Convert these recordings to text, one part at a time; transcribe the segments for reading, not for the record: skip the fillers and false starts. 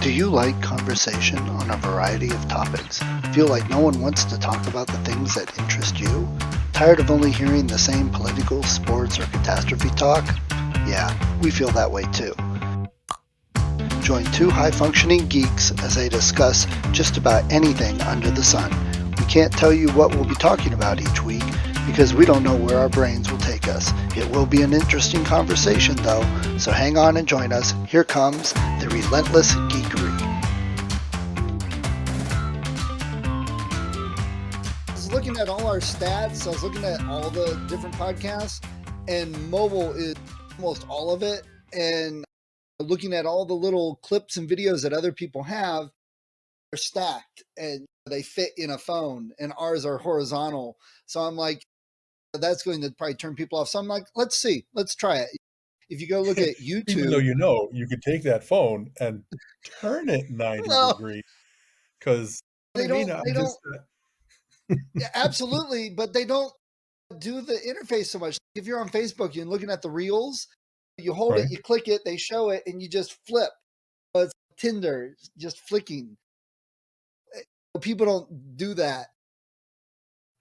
Do you like conversation on a variety of topics? Feel like no one wants to talk about the things that interest you? Tired of only hearing the same political, sports, or catastrophe talk? Yeah, we feel that way too. Join two high-functioning geeks as they discuss just about anything under the sun. We can't tell you what we'll be talking about each week because we don't know where our brains will take us. It will be an interesting conversation though, so hang on and join us. Here comes the Relentless Geekery. I was looking at all our stats. I was looking at all the different podcasts, and mobile is almost all of it. And looking at all the little clips and videos that other people have, they're stacked and they fit in a phone, and ours are horizontal. So I'm like, that's going to probably turn people off. So I'm like, let's see, let's try it. If you go look at Even though YouTube, you could take that phone and turn it 90 no, degrees, because what they I mean, don't, I'm they don't, just yeah, absolutely, but they don't do the interface so much. If you're on Facebook, you're looking at the reels, you hold it, right. you click it, they show it, and you just flip. It's Tinder, just flicking. People don't do that.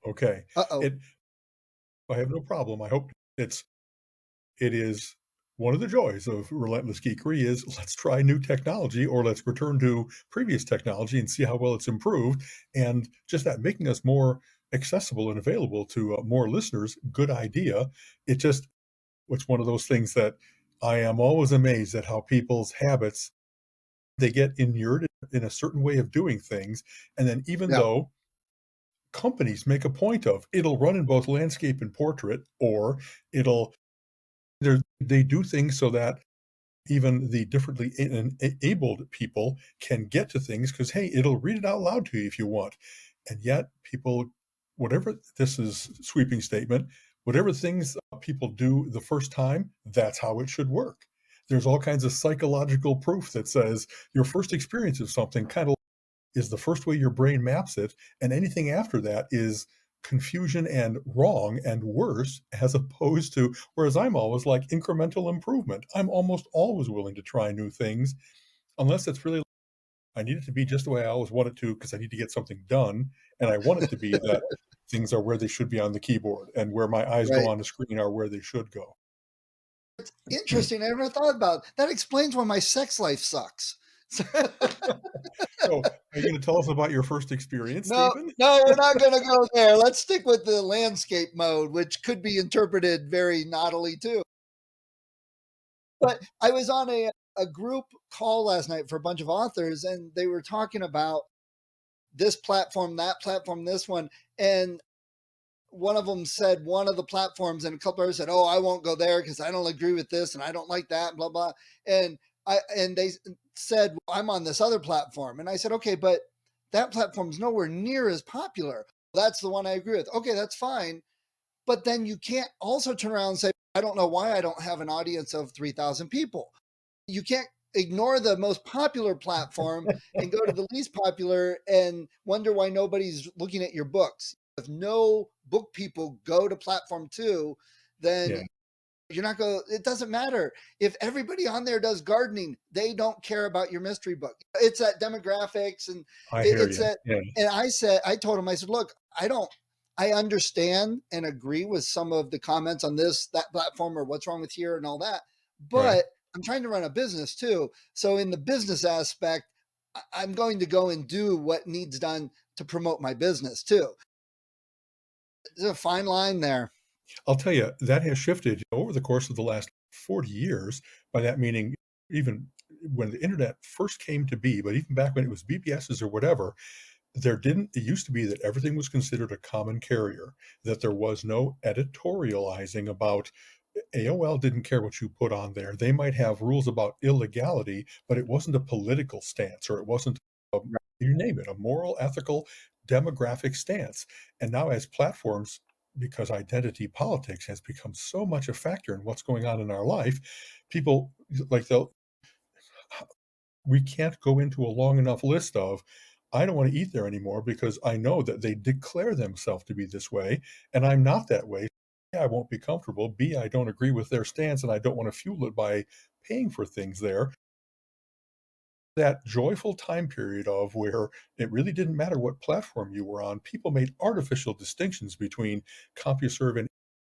Okay. Uh-oh. It I have no problem. I hope it is one of the joys of Relentless Geekery is let's try new technology or let's return to previous technology and see how well it's improved. And just that making us more accessible and available to more listeners, good idea. It just it's one of those things that I am always amazed at how people's habits they get inured in a certain way of doing things. And then even Yeah. though companies make a point of it'll run in both landscape and portrait, or it'll they do things so that even the differently abled people can get to things because hey, it'll read it out loud to you if you want. And yet people, whatever this is sweeping statement, whatever things people do the first time, that's how it should work. There's all kinds of psychological proof that says your first experience of something kind of is the first way your brain maps it, and anything after that is confusion and wrong and worse, as opposed to whereas I'm always like incremental improvement. I'm almost always willing to try new things unless it's really I need it to be just the way I always want it to because I need to get something done, and I want it to be that things are where they should be on the keyboard and where my eyes go Right. on the screen are where they should go. Interesting. I never thought about it. That explains why my sex life sucks. So, are you going to tell us about your first experience, No, Stephen? no, we're not going to go there. Let's stick with the landscape mode, which could be interpreted very naughtily too. But I was on a group call last night for a bunch of authors, and they were talking about this platform, that platform, this one. And one of them said one of the platforms, and a couple others said, "Oh, I won't go there because I don't agree with this and I don't like that." Blah blah. And they said, well, "I'm on this other platform," and I said, "Okay, but that platform's nowhere near as popular. That's the one I agree with." Okay, that's fine, but then you can't also turn around and say, "I don't know why I don't have an audience of 3,000 people." You can't ignore the most popular platform and go to the least popular and wonder why nobody's looking at your books. If no book people go to platform 2, then Yeah, you're not going it doesn't matter. If everybody on there does gardening, they don't care about your mystery book. It's that demographics and I hear it's you. that Yeah, and I told him I said, "Look, I understand and agree with some of the comments on this, that platform, or what's wrong with here and all that. right. But I'm trying to run a business too. So in the business aspect, I'm going to go and do what needs done to promote my business too." There's a fine line there. I'll tell you, that has shifted over the course of the last 40 years. By that meaning, even when the internet first came to be, but even back when it was BBSs or whatever, it used to be that everything was considered a common carrier, that there was no editorializing about AOL didn't care what you put on there. They might have rules about illegality, but it wasn't a political stance or it wasn't, you name it, a moral, ethical, demographic stance. And now, as platforms, because identity politics has become so much a factor in what's going on in our life, people like they'll we can't go into a long enough list of I don't want to eat there anymore because I know that they declare themselves to be this way and I'm not that way. A, I won't be comfortable. B, I don't agree with their stance and I don't want to fuel it by paying for things there. that joyful time period of where it really didn't matter what platform you were on. People made artificial distinctions between CompuServe and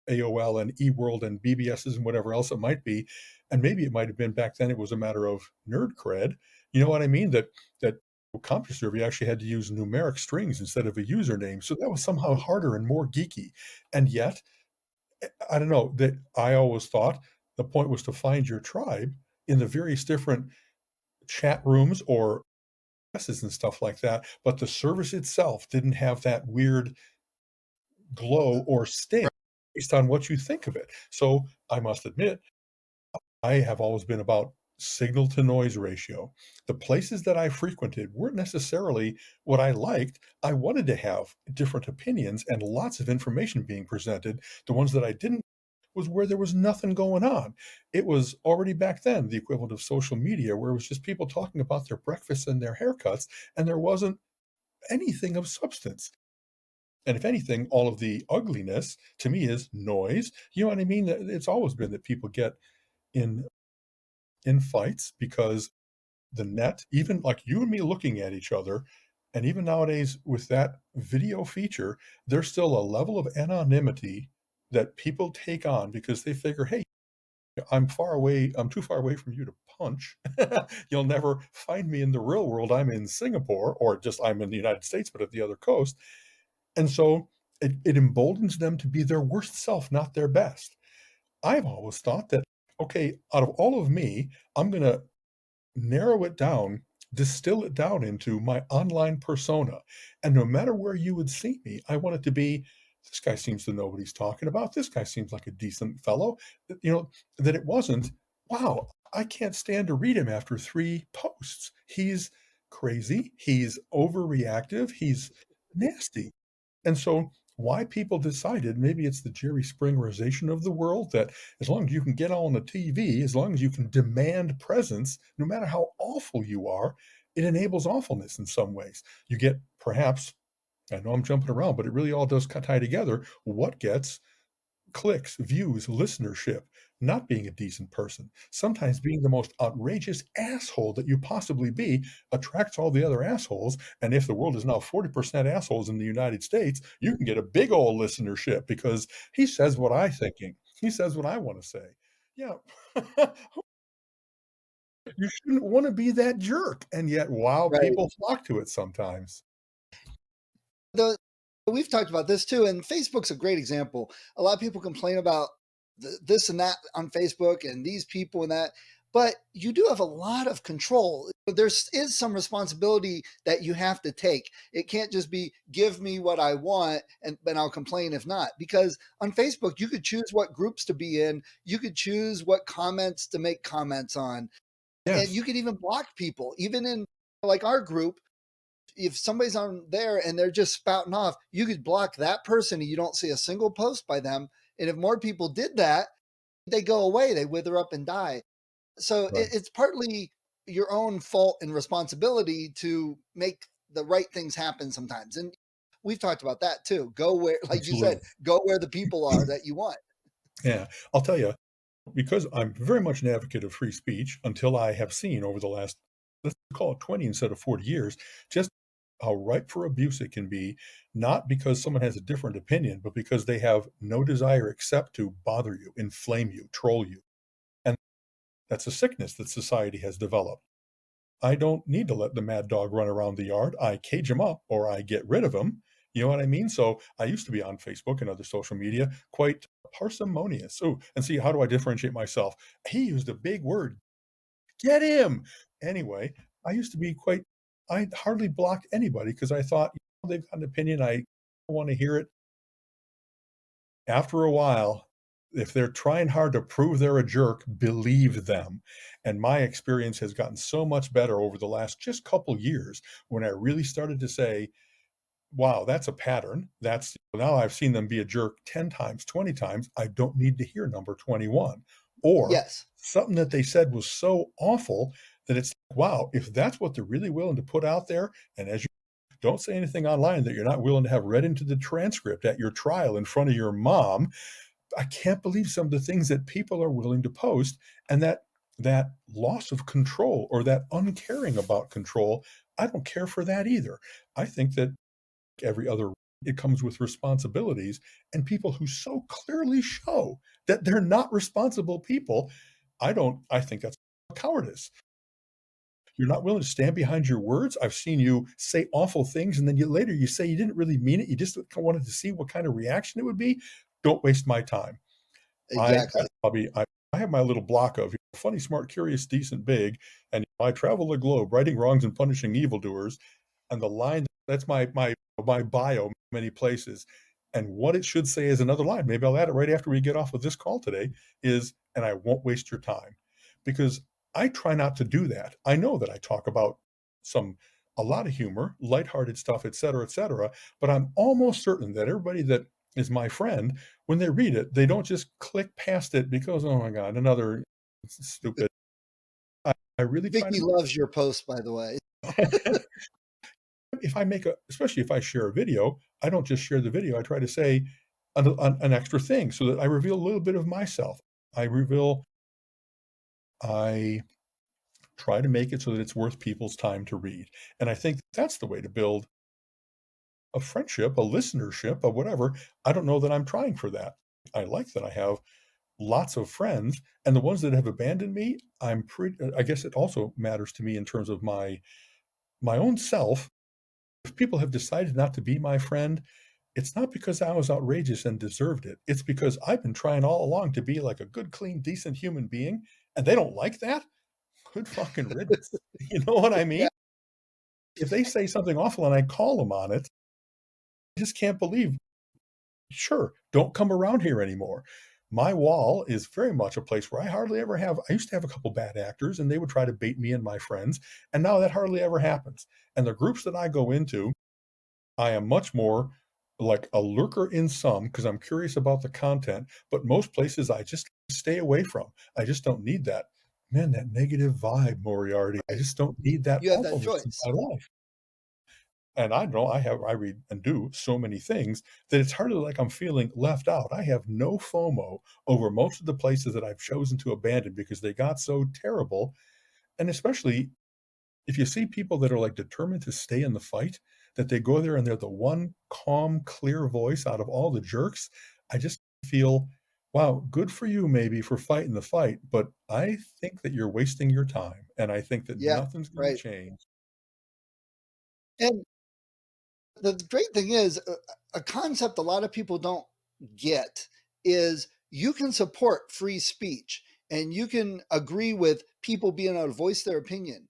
AOL and eWorld and BBSs and whatever else it might be. And maybe it might have been back then it was a matter of nerd cred. You know what I mean? That CompuServe, you actually had to use numeric strings instead of a username. So that was somehow harder and more geeky. And yet, I don't know, that I always thought the point was to find your tribe in the various different chat rooms or and stuff like that, but the service itself didn't have that weird glow or sting based on what you think of it. So I must admit, I have always been about signal to noise ratio. The places that I frequented weren't necessarily what I liked. I wanted to have different opinions and lots of information being presented. The ones that I didn't was where there was nothing going on. It was already back then the equivalent of social media, where it was just people talking about their breakfasts and their haircuts, and there wasn't anything of substance. And if anything, all of the ugliness to me is noise. You know what I mean? It's always been that people get in fights because the net, even like you and me looking at each other, and even nowadays with that video feature, there's still a level of anonymity that people take on because they figure, hey, I'm far away. I'm too far away from you to punch. You'll never find me in the real world. I'm in Singapore, or just I'm in the United States, but at the other coast. And so it emboldens them to be their worst self, not their best. I've always thought that, okay, out of all of me, I'm going to narrow it down, distill it down into my online persona. And no matter where you would see me, I want it to be, this guy seems to know what he's talking about. This guy seems like a decent fellow. You know, that it wasn't, wow, I can't stand to read him after 3 posts. He's crazy. He's overreactive. He's nasty. And so why people decided, maybe it's the Jerry Springerization of the world, that as long as you can get on the TV, as long as you can demand presence, no matter how awful you are, it enables awfulness in some ways. You get perhaps, I know I'm jumping around, but it really all does tie together. What gets clicks, views, listenership, not being a decent person, sometimes being the most outrageous asshole that you possibly be attracts all the other assholes. And if the world is now 40% assholes in the United States, you can get a big old listenership because he says what I'm thinking. He says what I want to say. Yeah. You shouldn't want to be that jerk. And yet, wow, Right. people flock to it sometimes. The We've talked about this too, and Facebook's a great example. A lot of people complain about this and that on Facebook and these people and that, but you do have a lot of control. There is some responsibility that you have to take. It can't just be give me what I want and then I'll complain if not. Because on Facebook, you could choose what groups to be in. You could choose what comments to make comments on, and Yes. you could even block people. Even in like our group, if somebody's on there and they're just spouting off, you could block that person and you don't see a single post by them. And if more people did that, they go away, they wither up and die. So Right. it's partly your own fault and responsibility to make the right things happen sometimes. And we've talked about that too. Go where, like you said, Absolutely. go where the people are that you want. Yeah. I'll tell you, because I'm very much an advocate of free speech until I have seen over the last, let's call it 20 instead of 40 years, just how ripe for abuse it can be, not because someone has a different opinion, but because they have no desire except to bother you, inflame you, troll you. And that's a sickness that society has developed. I don't need to let the mad dog run around the yard. I cage him up or I get rid of him. You know what I mean? So I used to be on Facebook and other social media quite parsimonious. Oh, and see, how do I differentiate myself? He used a big word. Get him. Anyway, I used to be quite, I hardly blocked anybody because I thought, they've got an opinion. I want to hear it. After a while, if they're trying hard to prove they're a jerk, believe them. And my experience has gotten so much better over the last just couple years when I really started to say, wow, that's a pattern. That's now I've seen them be a jerk 10 times, 20 times. I don't need to hear number 21. Or Yes. something that they said was so awful that it's wow, if that's what they're really willing to put out there, and as you don't say anything online that you're not willing to have read into the transcript at your trial in front of your mom, I can't believe some of the things that people are willing to post, and that that loss of control or that uncaring about control, I don't care for that either. I think that every other it comes with responsibilities, and people who so clearly show that they're not responsible people, I think that's cowardice. You're not willing to stand behind your words. I've seen you say awful things, and then later you say you didn't really mean it. You just wanted to see what kind of reaction it would be. Don't waste my time. Exactly. That's probably I have my little block of funny, smart, curious, decent, big, and I travel the globe, righting wrongs and punishing evildoers. And the line that's my bio many places. And what it should say is another line. Maybe I'll add it right after we get off of this call today. Is and I won't waste your time, because I try not to do that. I know that I talk about some a lot of humor, lighthearted stuff, et cetera. But I'm almost certain that everybody that is my friend, when they read it, they don't just click past it because, oh my God, another stupid. I really try Vicky to. loves your post, by the way. If I make a especially if I share a video, I don't just share the video. I try to say an extra thing so that I reveal a little bit of myself. I reveal I try to make it so that it's worth people's time to read. And I think that's the way to build a friendship, a listenership, a whatever. I don't know that I'm trying for that. I like that I have lots of friends, and the ones that have abandoned me, I guess it also matters to me in terms of my own self. If people have decided not to be my friend, it's not because I was outrageous and deserved it. It's because I've been trying all along to be like a good, clean, decent human being, and they don't like that. Good fucking riddance. You know what I mean? Yeah. If they say something awful and I call them on it, I just can't believe. Sure, don't come around here anymore. My wall is very much a place where I hardly ever have. I used to have a couple bad actors, and they would try to bait me and my friends, and now that hardly ever happens. And the groups that I go into, I am much more like a lurker in some because I'm curious about the content, but most places I just stay away from. I just don't need that. Man, that negative vibe, Moriarty. I Right. just don't need that You have that awfulness in choice. my life. And I know I read and do so many things that it's hardly like I'm feeling left out. I have no FOMO over most of the places that I've chosen to abandon because they got so terrible. And especially if you see people that are like determined to stay in the fight, that they go there and they're the one calm, clear voice out of all the jerks, I just feel, wow, good for you maybe for fighting the fight, but I think that you're wasting your time, and I think that Yeah. nothing's going to Right. change. And the great thing is a concept a lot of people don't get is you can support free speech and you can agree with people being able to voice their opinion.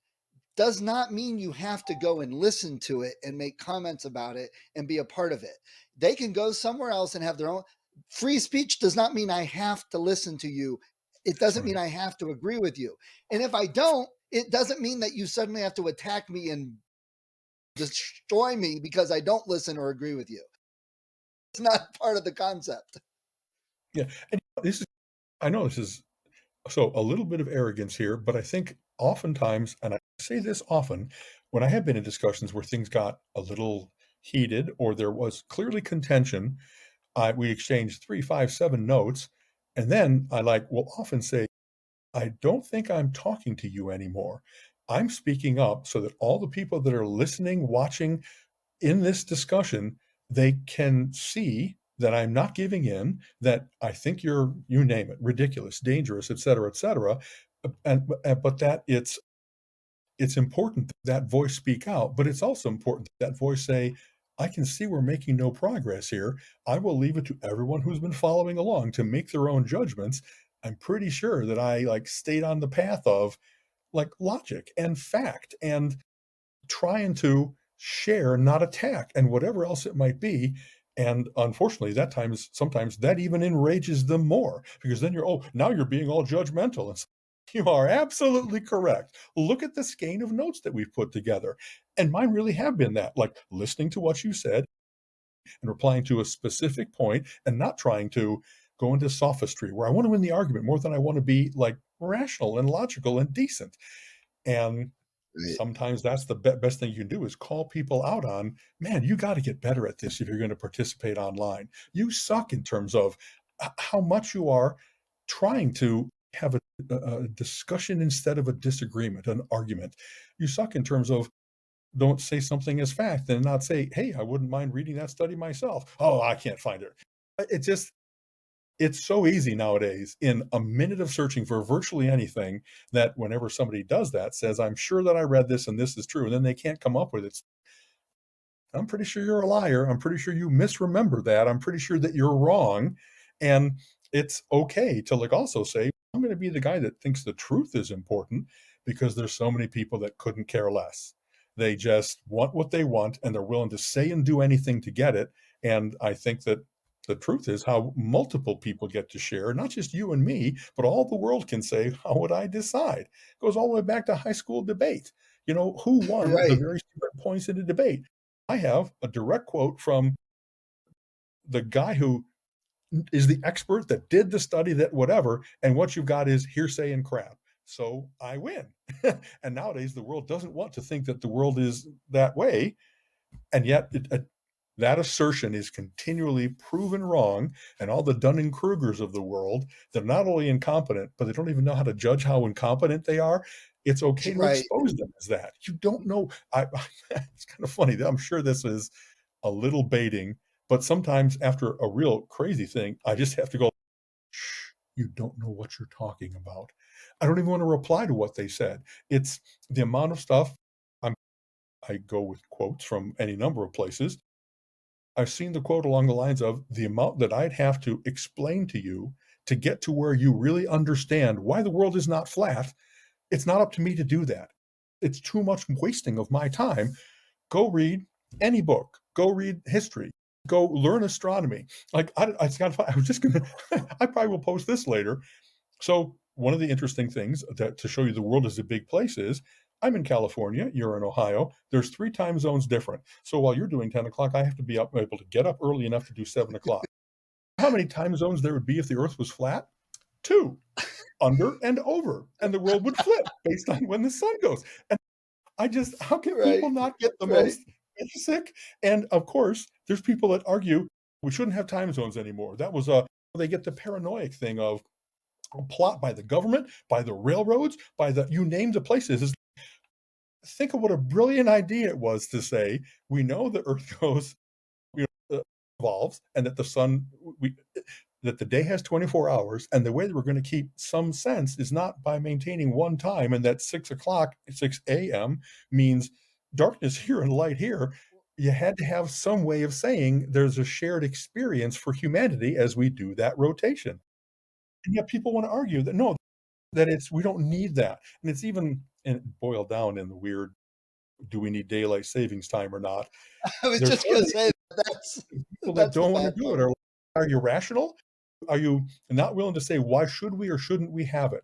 Does not mean you have to go and listen to it and make comments about it and be a part of it. They can go somewhere else and have their own. Free speech does not mean I have to listen to you. It That's doesn't right. mean I have to agree with you. And if I don't, it doesn't mean that you suddenly have to attack me and destroy me because I don't listen or agree with you. It's not part of the concept. Yeah, and this is I know this is so a little bit of arrogance here, but I think oftentimes, and I say this often, when I have been in discussions where things got a little heated or there was clearly contention, we exchanged 3, 5, 7 notes, and then I will often say, "I don't think I'm talking to you anymore. I'm speaking up so that all the people that are listening, watching, in this discussion, they can see that I'm not giving in, that I think you're, you name it, ridiculous, dangerous, et cetera, but that it's important that that voice speak out, but it's also important that that voice say, I can see we're making no progress here. I will leave it to everyone who's been following along to make their own judgments. I'm pretty sure that I stayed on the path of logic and fact and trying to share, not attack, and whatever else it might be. And unfortunately, sometimes that even enrages them more because then now you're being all judgmental. And you are absolutely correct. Look at the skein of notes that we've put together. And mine really have been that, like listening to what you said and replying to a specific point and not trying to go into sophistry where I want to win the argument more than I want to be rational and logical and decent. And Right. sometimes that's the best thing you can do is call people out on, man, you got to get better at this if you're going to participate online. You suck in terms of how much you are trying to have a discussion instead of a disagreement, an argument. You suck in terms of don't say something as fact and not say, hey, I wouldn't mind reading that study myself. Oh, I can't find it. It just, it's so easy nowadays in a minute of searching for virtually anything that whenever somebody does that, says, I'm sure that I read this and this is true, and then they can't come up with it. I'm pretty sure you're a liar. I'm pretty sure you misremember that. I'm pretty sure that you're wrong. And it's okay to like also say, I'm going to be the guy that thinks the truth is important because there's so many people that couldn't care less. They just want what they want and they're willing to say and do anything to get it. And I think that the truth is how multiple people get to share, not just you and me, but all the world can say, how would I decide? It goes all the way back to high school debate. You know, who won the Right. very points in the debate? I have a direct quote from the guy who is the expert that did the study that whatever, and what you've got is hearsay and crap. So I win. And nowadays the world doesn't want to think that the world is that way, and yet that assertion is continually proven wrong, and all the Dunning-Krugers of the world, they're not only incompetent, but they don't even know how to judge how incompetent they are. It's okay to Right. expose them as that. You don't know. It's kind of funny. I'm sure this is a little baiting, but sometimes after a real crazy thing, I just have to go, shh, you don't know what you're talking about. I don't even want to reply to what they said. It's the amount of stuff. I go with quotes from any number of places. I've seen the quote along the lines of the amount that I'd have to explain to you to get to where you really understand why the world is not flat. It's not up to me to do that. It's too much wasting of my time. Go read any book. Go read history. Go learn astronomy. Like I was just gonna. I probably will post this later. So one of the interesting things that to show you the world is a big place is I'm in California, you're in Ohio. There's 3 time zones different. So while you're doing 10 o'clock, I have to be able to get up early enough to do 7 o'clock. How many time zones there would be if the Earth was flat? 2, under and over, and the world would flip based on when the sun goes. And I just, how can Right. people not get the Right. most basic? And of course, there's people that argue we shouldn't have time zones anymore. That was they get the paranoid thing of a plot by the government, by the railroads, by the, you name the places. Think of what a brilliant idea it was to say, we know the earth goes, evolves, and that the sun, that the day has 24 hours, and the way that we're going to keep some sense is not by maintaining one time, and that 6 o'clock, 6 a.m. means darkness here and light here. You had to have some way of saying there's a shared experience for humanity as we do that rotation. And yet people want to argue that no, that it's we don't need that. And it's even and boiled down in the weird, do we need daylight savings time or not? I was There's just gonna hardly say that's people that that's the don't want to bad do it. part. Are you rational? Are you not willing to say, why should we or shouldn't we have it?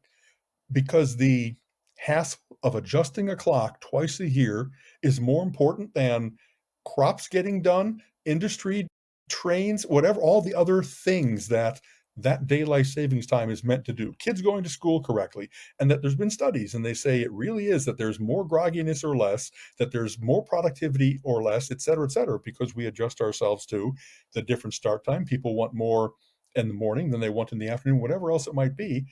Because the hassle of adjusting a clock twice a year is more important than crops getting done, industry, trains, whatever, all the other things that that daylight savings time is meant to do. Kids going to school correctly, and that there's been studies and they say it really is that there's more grogginess or less, that there's more productivity or less, et cetera, because we adjust ourselves to the different start time. People want more in the morning than they want in the afternoon, whatever else it might be.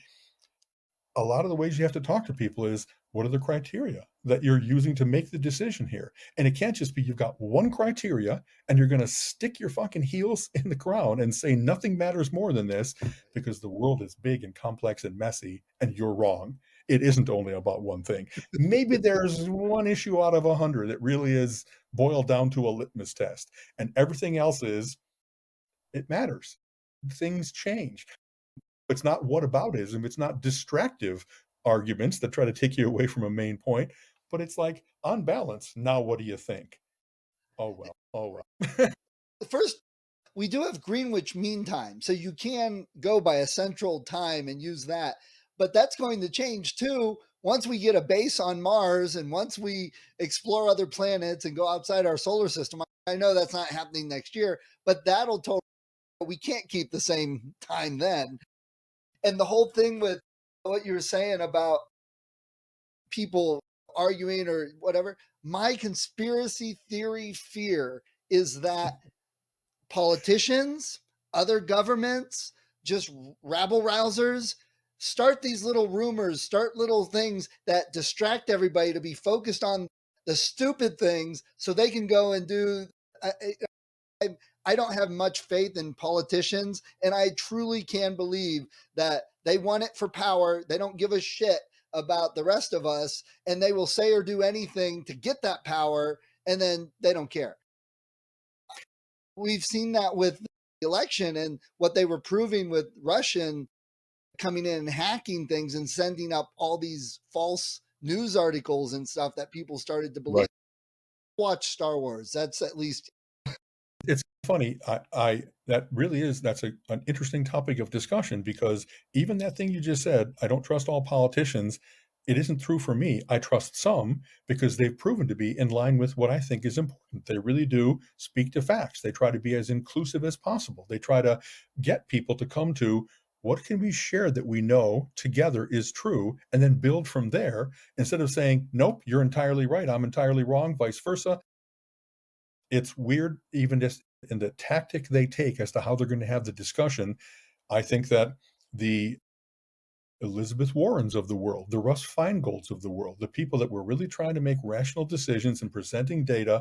A lot of the ways you have to talk to people is what are the criteria that you're using to make the decision here? And it can't just be you've got one criteria and you're going to stick your fucking heels in the ground and say nothing matters more than this because the world is big and complex and messy and you're wrong. It isn't only about one thing. Maybe there's one issue out of 100 that really is boiled down to a litmus test, and everything else is it matters. Things change. It's not whataboutism, it's not distractive arguments that try to take you away from a main point, but it's like, on balance, now what do you think? Oh, well. Oh, well. First, we do have Greenwich Mean Time, so you can go by a central time and use that. But that's going to change too once we get a base on Mars and once we explore other planets and go outside our solar system. I know that's not happening next year, but that'll totally, we can't keep the same time then. And the whole thing with what you were saying about people arguing or whatever, my conspiracy theory fear is that politicians, other governments, just rabble rousers, start these little rumors, start little things that distract everybody to be focused on the stupid things so they can go and do. I, I don't have much faith in politicians, and I truly can believe that they want it for power. They don't give a shit about the rest of us, and they will say or do anything to get that power, and then they don't care. We've seen that with the election and what they were proving with Russian coming in and hacking things and sending up all these false news articles and stuff that people started to believe. Right. Watch Star Wars. That's at least. It's funny. That really is, that's an interesting topic of discussion, because even that thing you just said, I don't trust all politicians. It isn't true for me. I trust some because they've proven to be in line with what I think is important. They really do speak to facts. They try to be as inclusive as possible. They try to get people to come to what can we share that we know together is true, and then build from there, instead of saying, nope, you're entirely right, I'm entirely wrong, vice versa. It's weird, even just in the tactic they take as to how they're going to have the discussion. I think that the Elizabeth Warrens of the world, the Russ Feingolds of the world, the people that were really trying to make rational decisions and presenting data,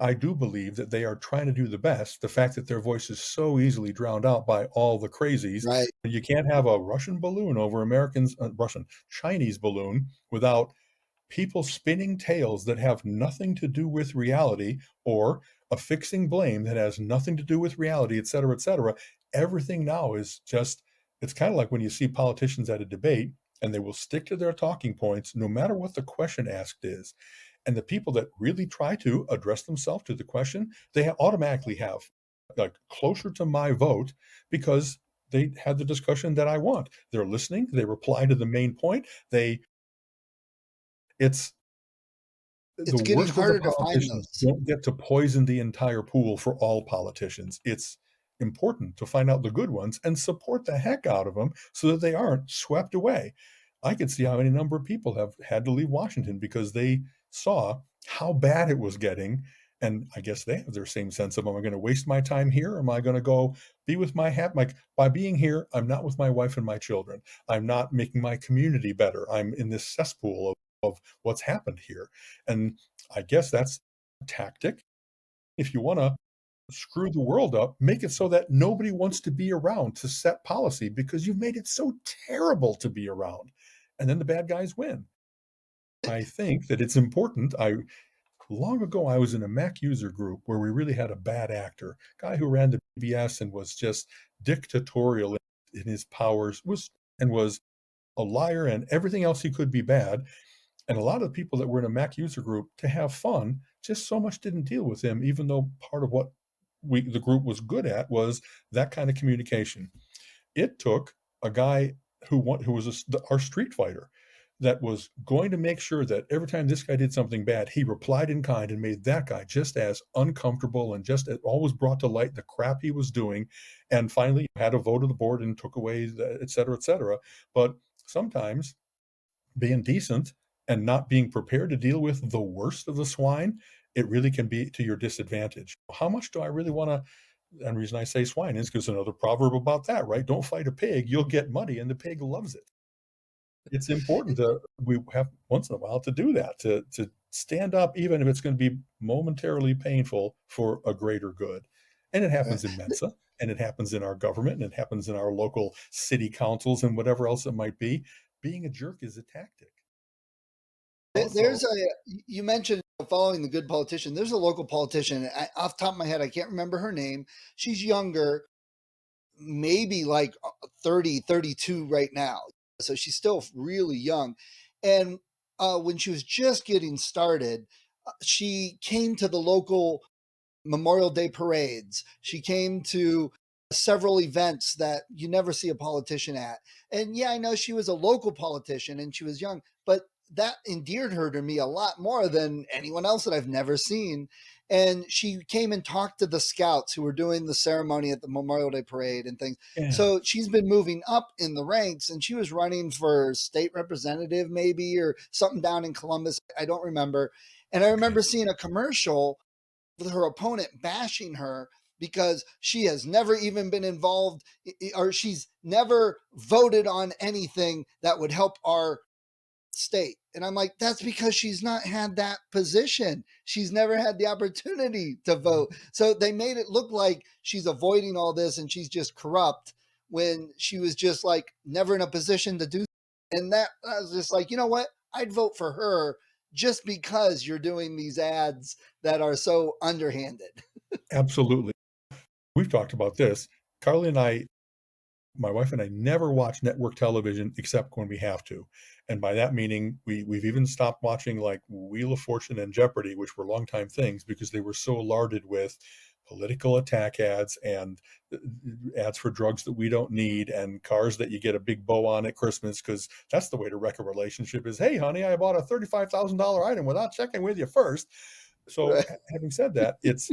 I do believe that they are trying to do the best. The fact that their voice is so easily drowned out by all the crazies, Right. you can't have a Russian balloon over Chinese balloon without people spinning tales that have nothing to do with reality, or affixing blame that has nothing to do with reality, et cetera, et cetera. Everything now is just, it's kind of like when you see politicians at a debate and they will stick to their talking points no matter what the question asked is. And the people that really try to address themselves to the question, they automatically have like closer to my vote, because they had the discussion that I want. They're listening, they reply to the main point. It's It's the getting worst of the harder to find politicians those. don't get to poison the entire pool for all politicians. It's important to find out the good ones and support the heck out of them so that they aren't swept away. I could see how any number of people have had to leave Washington because they saw how bad it was getting. And I guess they have their same sense of, am I going to waste my time here? Or am I going to go be with my hat? Like, by being here, I'm not with my wife and my children. I'm not making my community better. I'm in this cesspool of what's happened here. And I guess that's a tactic. If you want to screw the world up, make it so that nobody wants to be around to set policy because you've made it so terrible to be around. And then the bad guys win. I think that it's important. Long ago, I was in a Mac user group where we really had a bad actor, guy who ran the BBS and was just dictatorial in his powers, was a liar and everything else he could be bad. And a lot of the people that were in a Mac user group to have fun just so much didn't deal with him, even though part of what the group was good at was that kind of communication. It took a guy who was our street fighter that was going to make sure that every time this guy did something bad, he replied in kind and made that guy just as uncomfortable, and just always brought to light the crap he was doing. And finally had a vote of the board and took away et cetera, et cetera. But sometimes being decent and not being prepared to deal with the worst of the swine, it really can be to your disadvantage. How much do I really want to? And the reason I say swine is because another proverb about that, right? Don't fight a pig, you'll get money, and the pig loves it. It's important to we have once in a while to do that, to stand up, even if it's going to be momentarily painful for a greater good. And it happens in Mensa, and it happens in our government, and it happens in our local city councils and whatever else it might be. Being a jerk is a tactic. There's you mentioned following the good politician. There's a local politician. Off the top of my head, I can't remember her name. She's younger, maybe like 30, 32 right now. So she's still really young. And when she was just getting started, she came to the local Memorial Day parades. She came to several events that you never see a politician at. And yeah, I know she was a local politician and she was young, but that endeared her to me a lot more than anyone else that I've never seen. And she came and talked to the scouts who were doing the ceremony at the Memorial Day parade and things. Yeah. So she's been moving up in the ranks, and she was running for state representative, maybe, or something down in Columbus. I don't remember. And I remember seeing a commercial with her opponent bashing her because she has never even been involved or she's never voted on anything that would help our state. And I'm like, that's because she's not had that position. She's never had the opportunity to vote. So they made it look like she's avoiding all this and she's just corrupt when she was just like never in a position to do. And that I was just like, you know what? I'd vote for her just because you're doing these ads that are so underhanded. Absolutely. We've talked about this. Carly and I, my wife and I never watch network television except when we have to. And by that meaning, we've even stopped watching like Wheel of Fortune and Jeopardy, which were longtime things because they were so larded with political attack ads and ads for drugs that we don't need and cars that you get a big bow on at Christmas because that's the way to wreck a relationship is, hey, honey, I bought a $35,000 item without checking with you first. So Right. having said that, it's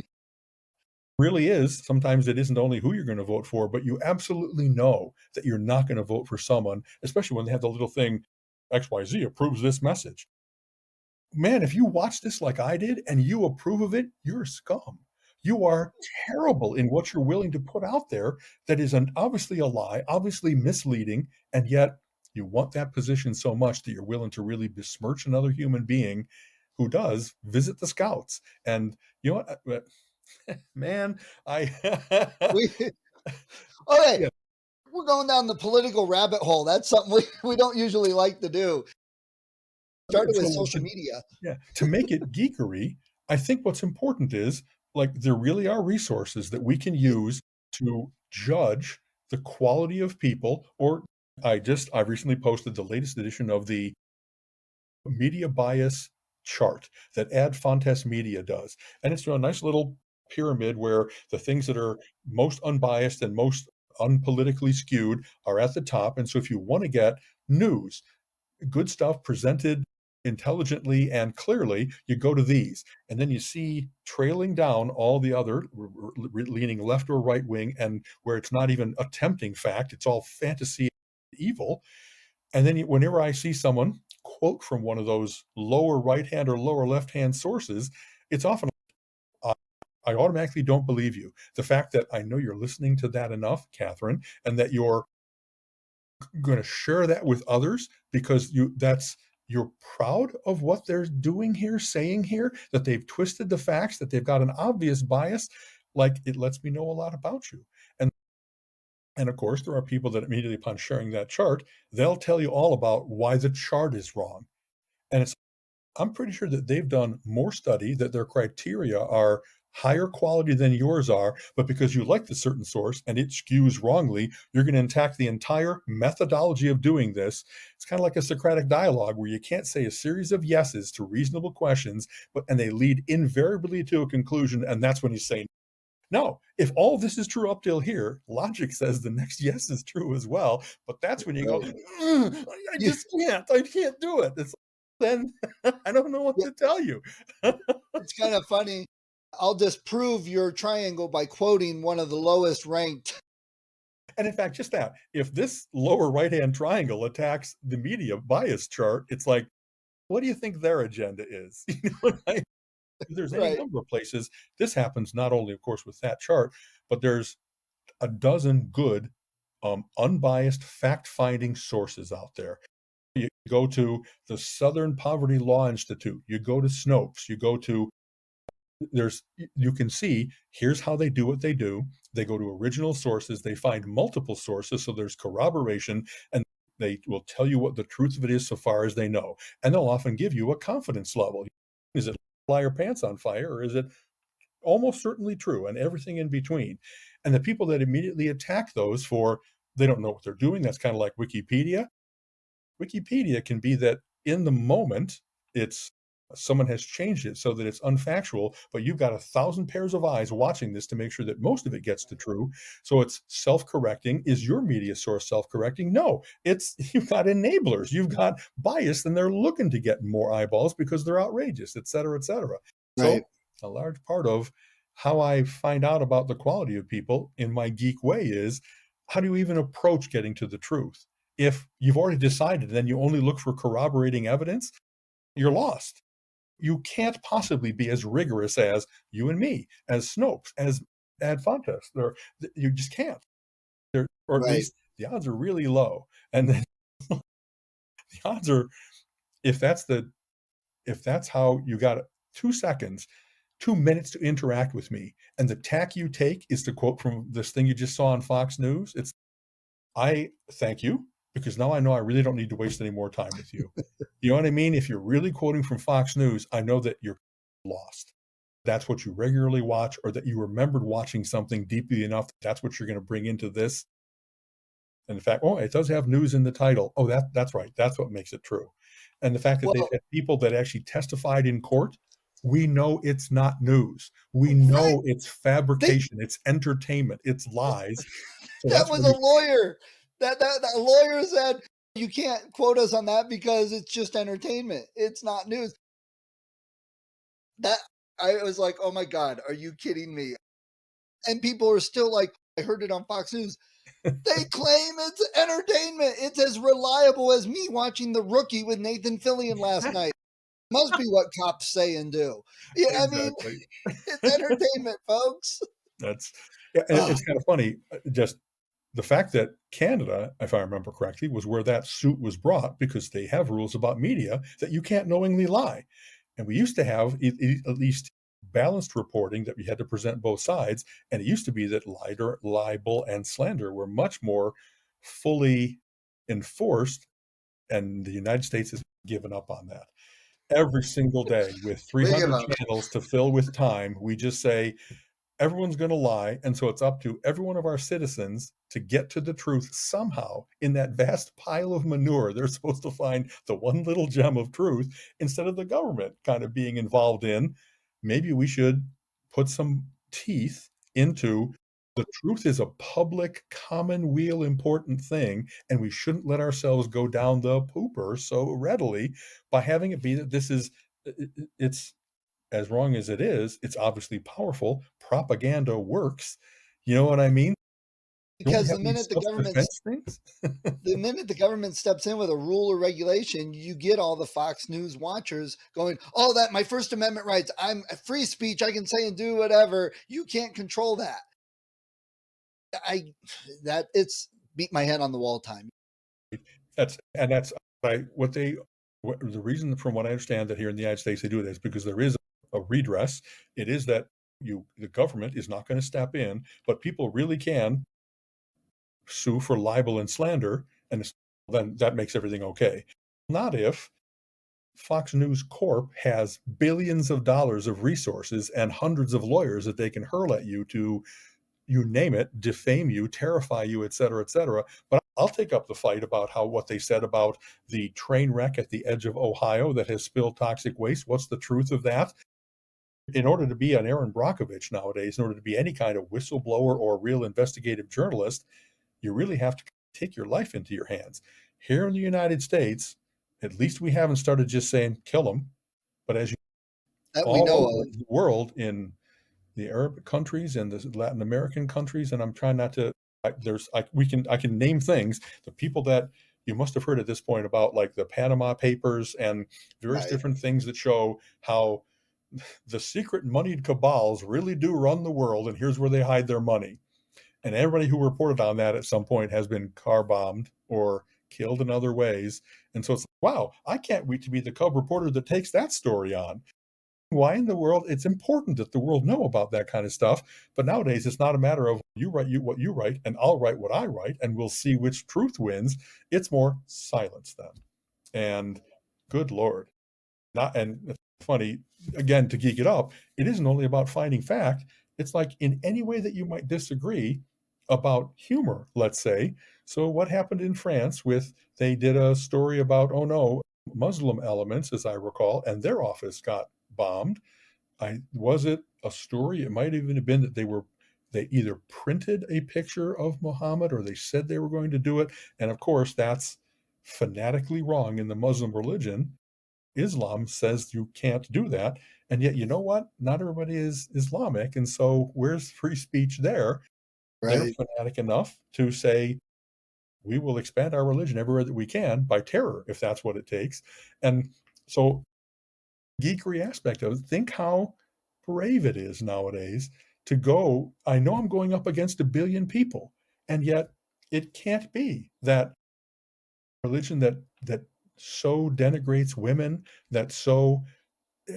really is sometimes it isn't only who you're going to vote for, but you absolutely know that you're not going to vote for someone, especially when they have the little thing XYZ approves this message. Man, if you watch this like I did and you approve of it, you're scum. You are terrible in what you're willing to put out there that is obviously a lie, obviously misleading, and yet you want that position so much that you're willing to really besmirch another human being who does visit the scouts. And you know what? Man, I We okay, yeah, we're going down the political rabbit hole. That's something we don't usually like to do. Started with so social media. yeah, to make it geekery, I think what's important is like there really are resources that we can use to judge the quality of people. Or I recently posted the latest edition of the media bias chart that Ad Fontes Media does, and it's a nice little pyramid where the things that are most unbiased and most unpolitically skewed are at the top. And so if you want to get news, good stuff presented intelligently and clearly, you go to these. And then you see trailing down all the other leaning left or right wing, and where it's not even attempting fact, it's all fantasy evil. And then whenever I see someone quote from one of those lower right hand or lower left hand sources, it's often uh, I automatically don't believe you. The fact that I know you're listening to that enough, Catherine, and that you're going to share that with others because you're proud of what they're doing here, saying here, that they've twisted the facts, that they've got an obvious bias, like it lets me know a lot about you. And of course, there are people that immediately upon sharing that chart, they'll tell you all about why the chart is wrong. And I'm pretty sure that they've done more study, that their criteria are higher quality than yours are, but because you like the certain source and it skews wrongly, you're going to attack the entire methodology of doing this. It's kind of like a Socratic dialogue where you can't say a series of yeses to reasonable questions, and they lead invariably to a conclusion, and that's when you say no. If all this is true up till here, logic says the next yes is true as well. But that's when you go, Right. I You, just can't. I can't do it. Then I don't know what yeah, to tell you. it's kind of funny. I'll just prove your triangle by quoting one of the lowest ranked. And in fact, just that, if this lower right hand triangle attacks the media bias chart, it's like, what do you think their agenda is? You know what I If there's any Right. number of places, this happens not only, of course, with that chart, but there's a dozen good, unbiased fact finding sources out there. You go to the Southern Poverty Law Institute, you go to Snopes, you go to you can see here's how they do what they do. They go to original sources, they find multiple sources, so there's corroboration, and they will tell you what the truth of it is so far as they know. And they'll often give you a confidence level. Is it fly your pants on fire, or is it almost certainly true, and everything in between? And the people that immediately attack those for they don't know what they're doing, that's kind of like Wikipedia. Wikipedia can be that in the moment, it's someone has changed it so that it's unfactual, but you've got 1,000 pairs of eyes watching this to make sure that most of it gets to true. So it's self-correcting. Is your media source self-correcting? No, it's you've got enablers, you've got bias, and they're looking to get more eyeballs because they're outrageous, et cetera, et cetera. Right. So a large part of how I find out about the quality of people in my geek way is how do you even approach getting to the truth? If you've already decided, then you only look for corroborating evidence, you're lost. You can't possibly be as rigorous as you and me, as Snopes, as ad fontes. You just can't. Or at Right. least the odds are really low. And then the odds are, if that's how you got 2 seconds, 2 minutes to interact with me, and the tack you take is to quote from this thing you just saw on Fox News, I thank you, because now I know I really don't need to waste any more time with you. You know what I mean? If you're really quoting from Fox News, I know that you're lost. That's what you regularly watch, or that you remembered watching something deeply enough that that's what you're going to bring into this. And the fact, oh, it does have news in the title. Oh, that's right. That's what makes it true. And the fact that they've Well, had people that actually testified in court, we know it's not news. We right. know it's They fabrication, it's entertainment, it's lies. So that that's was what a we, lawyer. That lawyer said you can't quote us on that because it's just entertainment. It's not news. That I was like, oh my God, are you kidding me? And people are still like, I heard it on Fox News. They claim it's entertainment. It's as reliable as me watching The Rookie with Nathan Fillion last night. Must be what cops say and do. Yeah, I mean, exactly. it's entertainment, folks. That's, yeah, Oh, it's kind of funny. Just the fact that Canada, if I remember correctly, was where that suit was brought, because they have rules about media that you can't knowingly lie. And we used to have at least balanced reporting, that we had to present both sides. And it used to be that libel, and slander were much more fully enforced. And the United States has given up on that. Every single day, with we give 300 up. channels to fill with time, we just say, everyone's going to lie. And so it's up to every one of our citizens to get to the truth somehow in that vast pile of manure. They're supposed to find the one little gem of truth, instead of the government kind of being involved in. Maybe we should put some teeth into, the truth is a public commonweal important thing, and we shouldn't let ourselves go down the pooper so readily by having it be that this is, it's, as wrong as it is, it's obviously powerful. Propaganda works. You know what I mean? Don't we Because have these self-defense things? the minute the government steps in with a rule or regulation, you get all the Fox News watchers going, "Oh, that my First Amendment rights. I'm free speech. I can say and do whatever. You can't control that." I that it's beat my head on the wall time. That's the reason, from what I understand, that here in the United States they do it is because there is a redress. It is that the government is not going to step in, but people really can sue for libel and slander, and then that makes everything okay. Not if Fox News Corp has billions of dollars of resources and hundreds of lawyers that they can hurl at you to, you name it, defame you, terrify you, et cetera, et cetera. But I'll take up the fight about what they said about the train wreck at the edge of Ohio that has spilled toxic waste. What's the truth of that? In order to be an Aaron Brockovich nowadays, in order to be any kind of whistleblower or real investigative journalist, you really have to take your life into your hands. Here in the United States, at least we haven't started just saying, kill them. But as you, That we all know over of. the world, in the Arab countries and the Latin American countries, and I'm trying not to. I can name things. The people that you must have heard at this point about, like the Panama Papers and various Right. different things that show how the secret moneyed cabals really do run the world, and here's where they hide their money. And everybody who reported on that at some point has been car bombed or killed in other ways. And so it's like, wow, I can't wait to be the cub reporter that takes that story on. Why in the world? It's important that the world know about that kind of stuff. But nowadays, it's not a matter of you write what you write, and I'll write what I write, and we'll see which truth wins. It's more silence them. And good Lord. Not, and it's funny, again, to geek it up, it isn't only about finding fact. It's like, in any way that you might disagree about humor, let's say. So what happened in France with, they did a story about, oh no, Muslim elements, as I recall, and their office got bombed. Was it a story? It might even have been that they either printed a picture of Muhammad, or they said they were going to do it. And of course, that's fanatically wrong in the Muslim religion. Islam says you can't do that. And yet, you know what? Not everybody is Islamic. And so where's free speech there? They're Right. fanatic enough to say, we will expand our religion everywhere that we can by terror, if that's what it takes. And so, geekery aspect of it, think how brave it is nowadays to go, I know I'm going up against a billion people, and yet it can't be that religion that so denigrates women, that so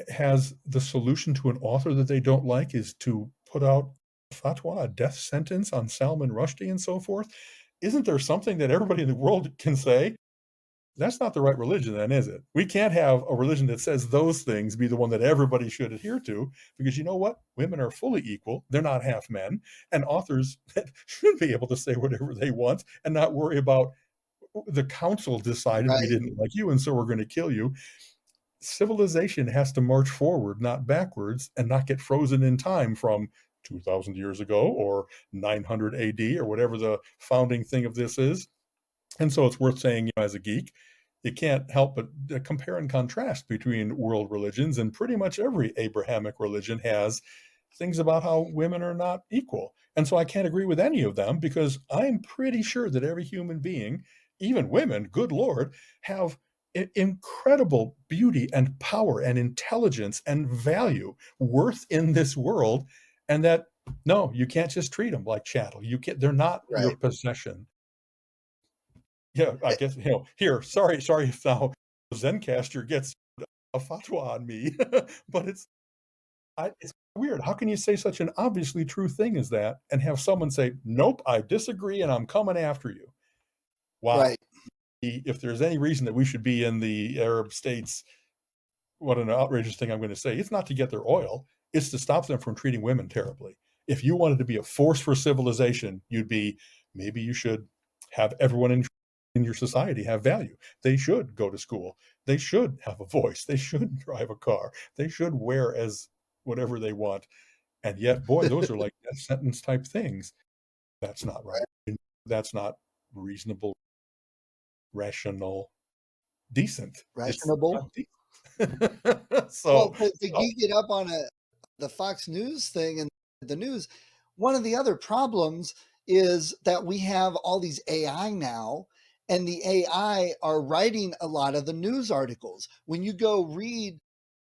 has the solution to an author that they don't like is to put out fatwa, a death sentence on Salman Rushdie and so forth. Isn't there something that everybody in the world can say? That's not the right religion, then, is it? We can't have a religion that says those things be the one that everybody should adhere to, because you know what? Women are fully equal. They're not half men. And authors should be able to say whatever they want and not worry about the council decided we Right. didn't like you, and so we're going to kill you. Civilization has to march forward, not backwards, and not get frozen in time from 2,000 years ago or 900 AD or whatever the founding thing of this is. And so it's worth saying, as a geek, you can't help but compare and contrast between world religions, and pretty much every Abrahamic religion has things about how women are not equal. And so I can't agree with any of them, because I'm pretty sure that every human being, even women, good Lord, have incredible beauty and power and intelligence and value, worth in this world, and that no, you can't just treat them like chattel. You can't, they're not your Right. possession. Yeah, I guess, here, sorry if now Zencaster gets a fatwa on me, but it's weird. How can you say such an obviously true thing as that and have someone say, "Nope, I disagree and I'm coming after you." Wow. Right. If there's any reason that we should be in the Arab states, what an outrageous thing I'm going to say. It's not to get their oil, it's to stop them from treating women terribly. If you wanted to be a force for civilization, you'd be, maybe you should have everyone in your society have value. They should go to school. They should have a voice. They should drive a car. They should wear as whatever they want. And yet, boy, those are like death sentence type things. That's not right. That's not reasonable, rational, decent. It's Rationable. not decent. Well, So, to geek it up on the Fox News thing and the news, one of the other problems is that we have all these AI now, and the AI are writing a lot of the news articles. When you go read,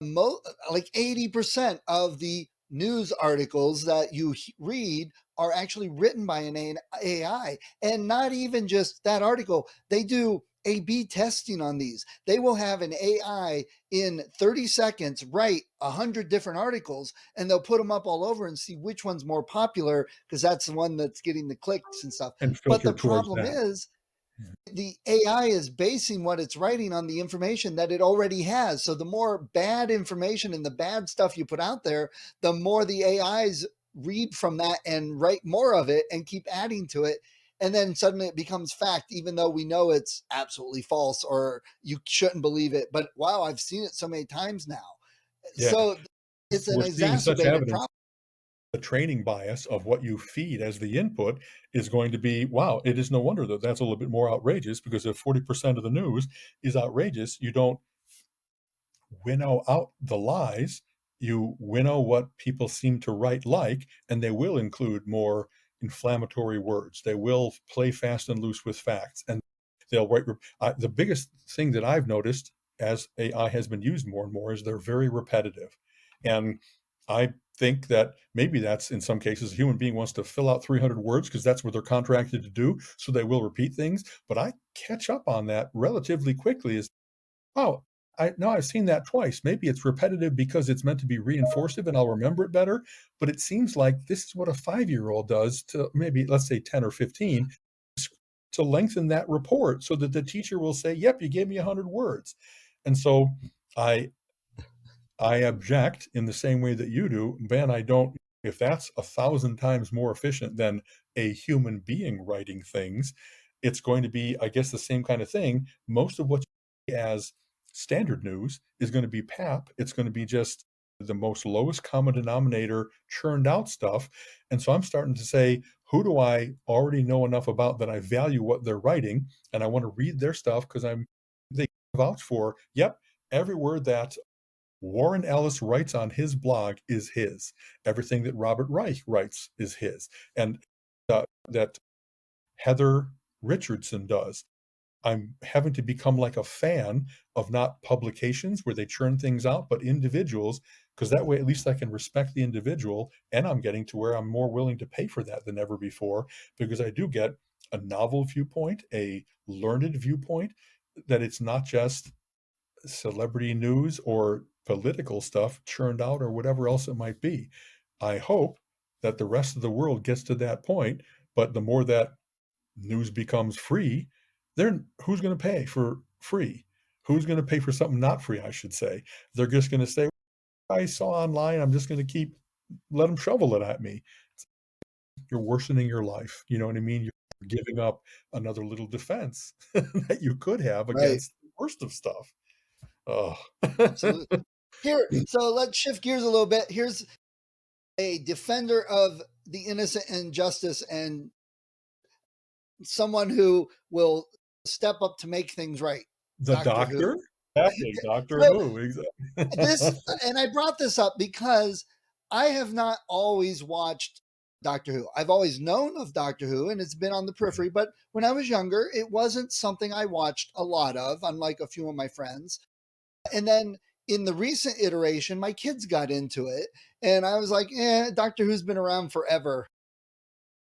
like 80% of the news articles that you read are actually written by an AI, and not even just that article. They do A/B testing on these. They will have an AI in 30 seconds write 100 different articles, and they'll put them up all over and see which one's more popular, because that's the one that's getting the clicks and stuff. and But filter the towards problem that. is, the AI is basing what it's writing on the information that it already has. So the more bad information and the bad stuff you put out there, the more the AIs read from that and write more of it and keep adding to it. And then suddenly it becomes fact, even though we know it's absolutely false or you shouldn't believe it. But wow, I've seen it so many times now. Yeah, So it's an we're seeing such exacerbated evidence. problem. The training bias of what you feed as the input is going to be, wow, it is no wonder that that's a little bit more outrageous, because if 40% of the news is outrageous, you don't winnow out the lies, you winnow what people seem to write like, and they will include more inflammatory words. They will play fast and loose with facts, and they'll write. The biggest thing that I've noticed as AI has been used more and more is they're very repetitive. And I think that maybe that's, in some cases, a human being wants to fill out 300 words because that's what they're contracted to do. So they will repeat things. But I catch up on that relatively quickly. Is, oh, I've seen that twice. Maybe it's repetitive because it's meant to be reinforcing and I'll remember it better. But it seems like this is what a 5-year-old does to maybe, let's say, 10 or 15, to lengthen that report so that the teacher will say, yep, you gave me 100 words. And so I I object in the same way that you do. Ben, I don't, if that's 1,000 times more efficient than a human being writing things, it's going to be, I guess, the same kind of thing. Most of what you see as standard news is going to be pap. It's going to be just the most lowest common denominator churned out stuff. And so I'm starting to say, who do I already know enough about that I value what they're writing? And I want to read their stuff because they vouch for, yep, every word that Warren Ellis writes on his blog is his. Everything that Robert Reich writes is his. And that Heather Richardson does. I'm having to become like a fan of not publications where they churn things out, but individuals, because that way at least I can respect the individual, and I'm getting to where I'm more willing to pay for that than ever before, because I do get a novel viewpoint, a learned viewpoint, that it's not just celebrity news or political stuff churned out or whatever else it might be. I hope that the rest of the world gets to that point, but the more that news becomes free, then who's going to pay for free? Who's going to pay for something not free, I should say? They're just going to say, I saw online, I'm just going to keep, let them shovel it at me. You're worsening your life. You know what I mean? You're giving up another little defense that you could have Right. against the worst of stuff. Oh. Absolutely. Here, so let's shift gears a little bit. Here's a defender of the innocent and justice and someone who will step up to make things right. The Doctor Who. Doctor? Exactly, Doctor So Who, exactly. this, and I brought this up because I have not always watched Doctor Who. I've always known of Doctor Who and it's been on the periphery, but when I was younger, it wasn't something I watched a lot of, unlike a few of my friends. And then in the recent iteration, my kids got into it, and I was like, Doctor Who's been around forever.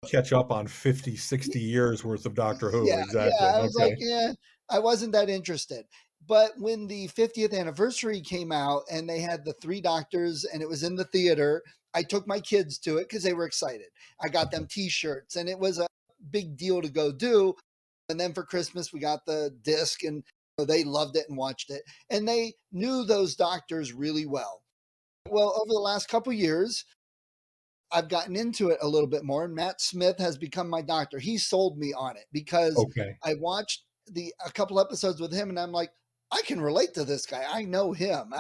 Catch up on 50, 60 years worth of Doctor Who, Yeah. exactly, I was like, okay. I wasn't that interested. But when the 50th anniversary came out and they had the three doctors and it was in the theater, I took my kids to it because they were excited. I got them t-shirts and it was a big deal to go do. And then for Christmas, we got the disc and they loved it and watched it. And they knew those doctors really well. Well, over the last couple years, I've gotten into it a little bit more, and Matt Smith has become my doctor. He sold me on it because Okay. I watched a couple episodes with him, and I'm like, I can relate to this guy. I know him.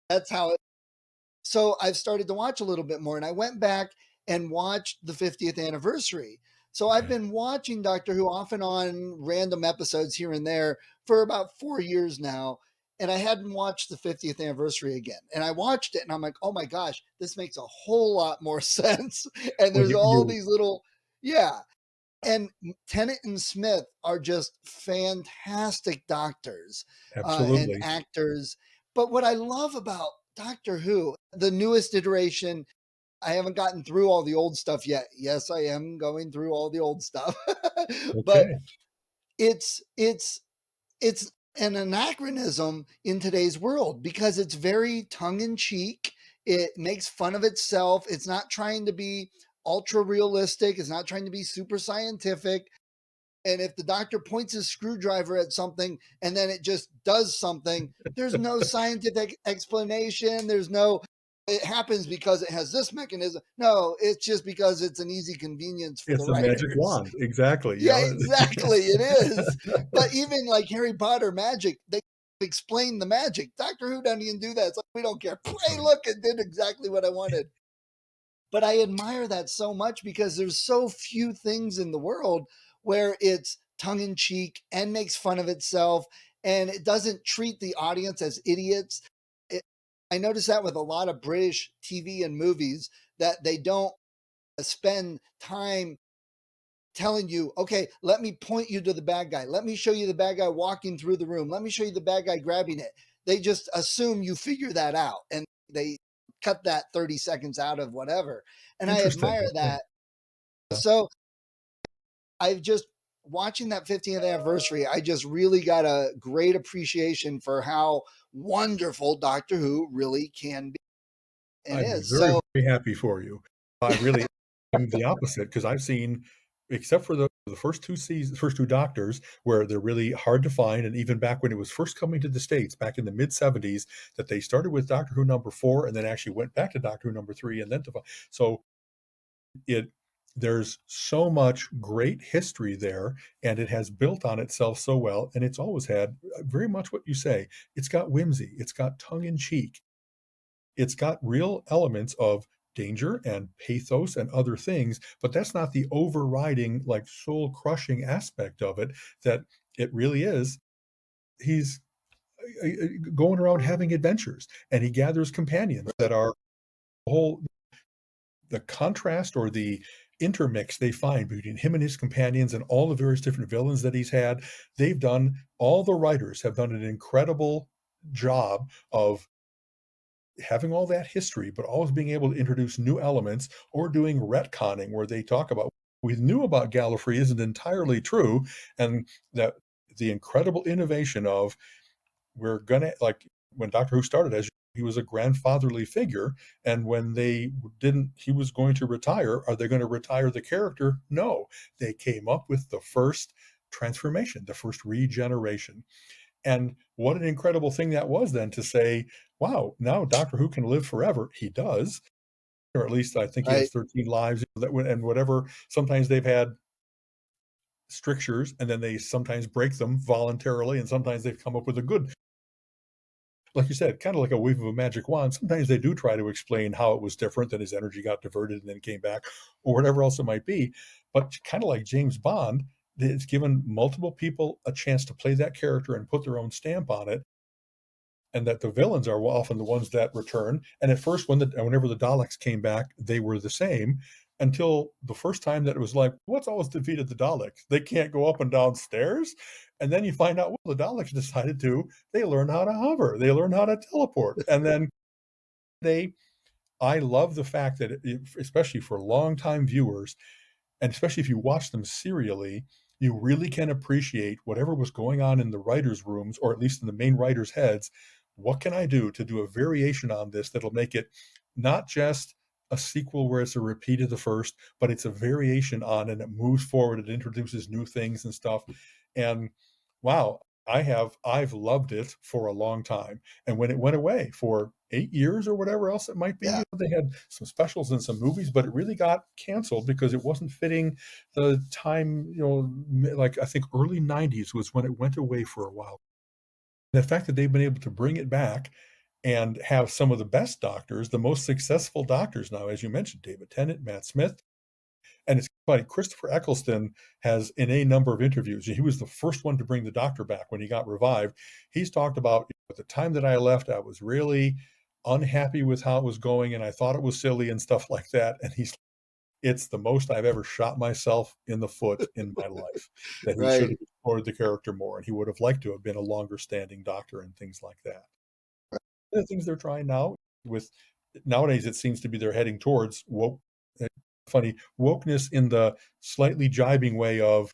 That's how it. So I've started to watch a little bit more, and I went back and watched the 50th anniversary. So I've Okay. been watching Doctor Who off and on random episodes here and there for about 4 years now. And I hadn't watched the 50th anniversary again. And I watched it and I'm like, oh my gosh, this makes a whole lot more sense. And Well, there's all you these little, yeah. And Tennant and Smith are just fantastic doctors and absolutely. actors. But what I love about Doctor Who, the newest iteration, I haven't gotten through all the old stuff yet. Yes, I am going through all the old stuff. But Okay. it's an anachronism in today's world because it's very tongue in cheek. It makes fun of itself. It's not trying to be ultra realistic. It's not trying to be super scientific. And if the doctor points his screwdriver at something and then it just does something, there's no scientific explanation. There's no, it happens because it has this mechanism. No, it's just because it's an easy convenience for the It's a magic writers. wand, exactly, Yeah, yeah. exactly. It is. But even like Harry Potter magic, they explain the magic. Doctor Who doesn't even do that. It's like, we don't care. That's Hey, right. look, it did exactly what I wanted. But I admire that so much because there's so few things in the world where it's tongue in cheek and makes fun of itself and it doesn't treat the audience as idiots. It, I notice that with a lot of British TV and movies that they don't spend time telling you, okay, let me point you to the bad guy. Let me show you the bad guy walking through the room. Let me show you the bad guy grabbing it. They just assume you figure that out and they cut that 30 seconds out of whatever. And I Interesting, admire okay. that. So I've just watching that 50th anniversary, I just really got a great appreciation for how wonderful Doctor Who really can be and I'm is. very, So very happy for you. I really am the opposite because I've seen, except for the first 2 seasons, first 2 Doctors, where they're really hard to find, and even back when it was first coming to the States, back in the mid-70s, that they started with Doctor Who number 4 and then actually went back to Doctor Who number 3 and then to so it there's so much great history there, and it has built on itself so well, and it's always had very much what you say. It's got whimsy, it's got tongue in cheek, it's got real elements of danger and pathos and other things, but that's not the overriding, like, soul-crushing aspect of it, that it really is. He's, going around having adventures, and he gathers companions that are whole the contrast or intermix they find between him and his companions and all the various different villains that he's had. All the writers have done an incredible job of having all that history, but always being able to introduce new elements or doing retconning where they talk about we knew about Gallifrey isn't entirely true, and that the incredible innovation of we're gonna like when Doctor Who started as he was a grandfatherly figure, and when they didn't, he was going to retire. Are they going to retire the character? No, they came up with the first transformation, the first regeneration. And what an incredible thing that was then to say, wow, now Doctor Who can live forever. He does, or at least I think he has Right. 13 lives, and whatever. Sometimes they've had strictures and then they sometimes break them voluntarily, and sometimes they've come up with a good, like you said, kind of like a wave of a magic wand. Sometimes they do try to explain how it was different, that his energy got diverted and then came back, or whatever else it might be. But kind of like James Bond, it's given multiple people a chance to play that character and put their own stamp on it, and that the villains are often the ones that return. And at first, whenever the Daleks came back, they were the same until the first time that it was like, what's always defeated the Daleks? They can't go up and down stairs. And then you find out, well, the Daleks decided to. They learn how to hover. They learn how to teleport. And then they, I love the fact that, especially for longtime viewers, and especially if you watch them serially, you really can appreciate whatever was going on in the writers' rooms, or at least in the main writers' heads. What can I do to do a variation on this that'll make it not just a sequel where it's a repeat of the first, but it's a variation on, and it moves forward, it introduces new things and stuff. And wow, I've loved it for a long time. And when it went away for 8 years or whatever else it might be, Yeah. they had some specials and some movies, but it really got canceled because it wasn't fitting the time, like I think early 90s was when it went away for a while. The fact that they've been able to bring it back and have some of the best doctors, the most successful doctors now, as you mentioned, David Tennant, Matt Smith, and it's funny, Christopher Eccleston has, in a number of interviews, he was the first one to bring the Doctor back when he got revived. He's talked about, at the time that I left, I was really unhappy with how it was going, and I thought it was silly and stuff like that. And it's the most I've ever shot myself in the foot in my life, that he should Right. have explored the character more, and he would have liked to have been a longer standing Doctor and things like that. The things they're trying now with nowadays, it seems to be they're heading towards woke, funny wokeness in the slightly jibing way of,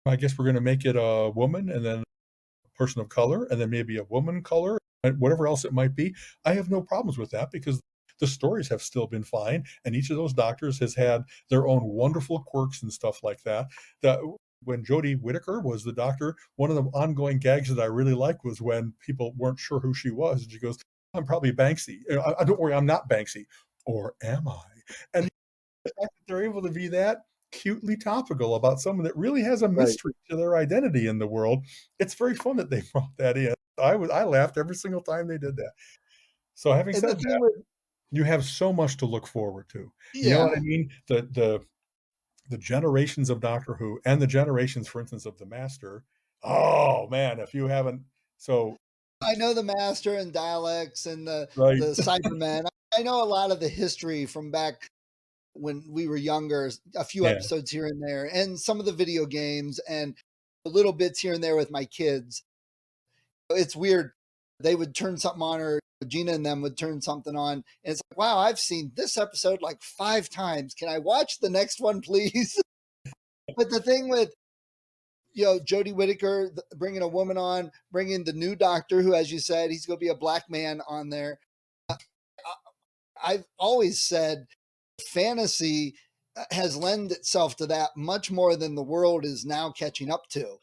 I guess we're going to make it a woman and then a person of color and then maybe a woman color and whatever else it might be. I have no problems with that because the stories have still been fine, and each of those doctors has had their own wonderful quirks and stuff like that. That when Jodie Whittaker was the doctor, one of the ongoing gags that I really liked was when people weren't sure who she was, and she goes, "I'm probably Banksy. Don't worry, I'm not Banksy, or am I?" And the fact that they're able to be that cutely topical about someone that really has a Right. mystery to their identity in the world, it's very fun that they brought that in. I laughed every single time they did that. So having And the said thing that, with you have so much to look forward to. You know what yeah, I mean? The generations of Doctor Who and the generations, for instance, of the Master. Oh man, if you haven't, so I know the Master and Daleks and right, the Cybermen. I know a lot of the history from back when we were younger, a few yeah, episodes here and there, and some of the video games and little bits here and there with my kids. It's weird. They would turn something on, or Gina and them would turn something on, and it's like, wow, I've seen this episode like 5 times. Can I watch the next one, please? But the thing with Jodie Whittaker bringing a woman on, bringing the new Doctor, who, as you said, he's going to be a black man on there. I've always said fantasy has lent itself to that much more than the world is now catching up to.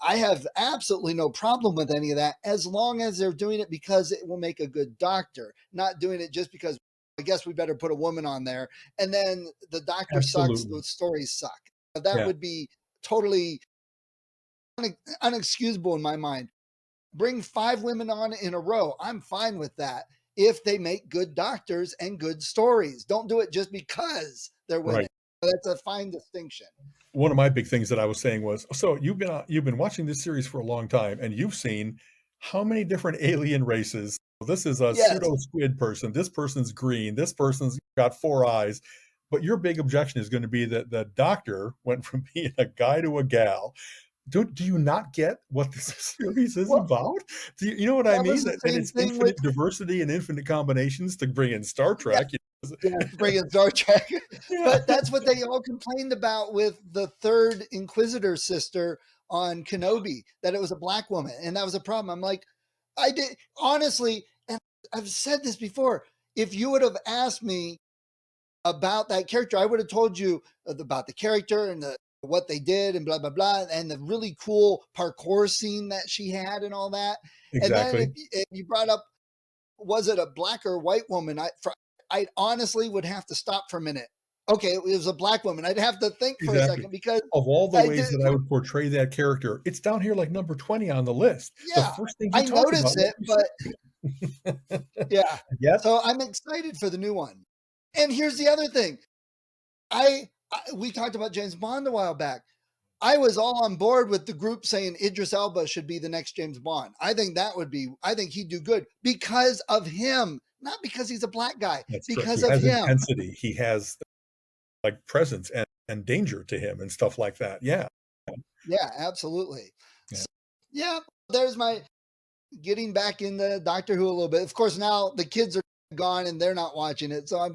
I have absolutely no problem with any of that as long as they're doing it because it will make a good doctor, not doing it just because I guess we better put a woman on there and then the doctor sucks, absolutely, the stories suck. That yeah. would be totally unexcusable in my mind. Bring 5 women on in a row. I'm fine with that if they make good doctors and good stories. Don't do it just because they're women. Right. That's a fine distinction. One of my big things that I was saying was, so you've been watching this series for a long time, and you've seen how many different alien races. This is a Yes. pseudo squid person. This person's green. This person's got 4 eyes. But your big objection is going to be that the doctor went from being a guy to a gal. Do you not get what this series is Well, about? You know what I that was mean? the That same it's thing with infinite diversity and infinite combinations to bring in Star yeah, Trek. yeah, to bring in Star Trek. Yeah, But that's what they all complained about with the third Inquisitor sister on Kenobi, that it was a black woman, and that was a problem. I'm like, I did honestly, and I've said this before. If you would have asked me about that character, I would have told you about the character and what they did and blah blah blah, and the really cool parkour scene that she had and all that. And then exactly. if you brought up was it a black or white woman, I honestly would have to stop for a minute. Okay, it was a black woman. I'd have to think for a Exactly. second because Of all the I ways did. that I would portray that character, it's down here like number 20 on the list. The Yeah, first thing you I talk notice about when it, you but say yeah. Yet, So I'm excited for the new one. And here's the other thing. We talked about James Bond a while back. I was all on board with the group saying Idris Elba should be the next James Bond. I think he'd do good because of him, not because he's a black guy, that's true. because He of has him. intensity. He has like presence and danger to him and stuff like that. Yeah. Yeah, absolutely. Yeah. So, yeah, there's my getting back into Doctor Who a little bit. Of course, now the kids are gone and they're not watching it. So I'm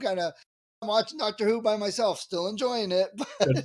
watching Doctor Who by myself, still enjoying it. But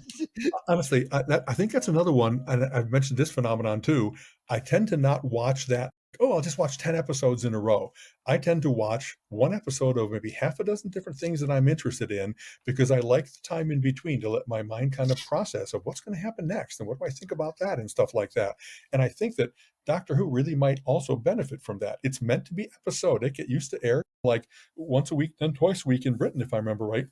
Honestly, I think that's another one, and I've mentioned this phenomenon too. I tend to not watch that. Oh, I'll just watch 10 episodes in a row. I tend to watch one episode of maybe half a dozen different things that I'm interested in because I like the time in between to let my mind kind of process of what's going to happen next and what do I think about that and stuff like that. And I think that Doctor Who really might also benefit from that. It's meant to be episodic. It used to air like once a week, then twice a week in Britain, if I remember right.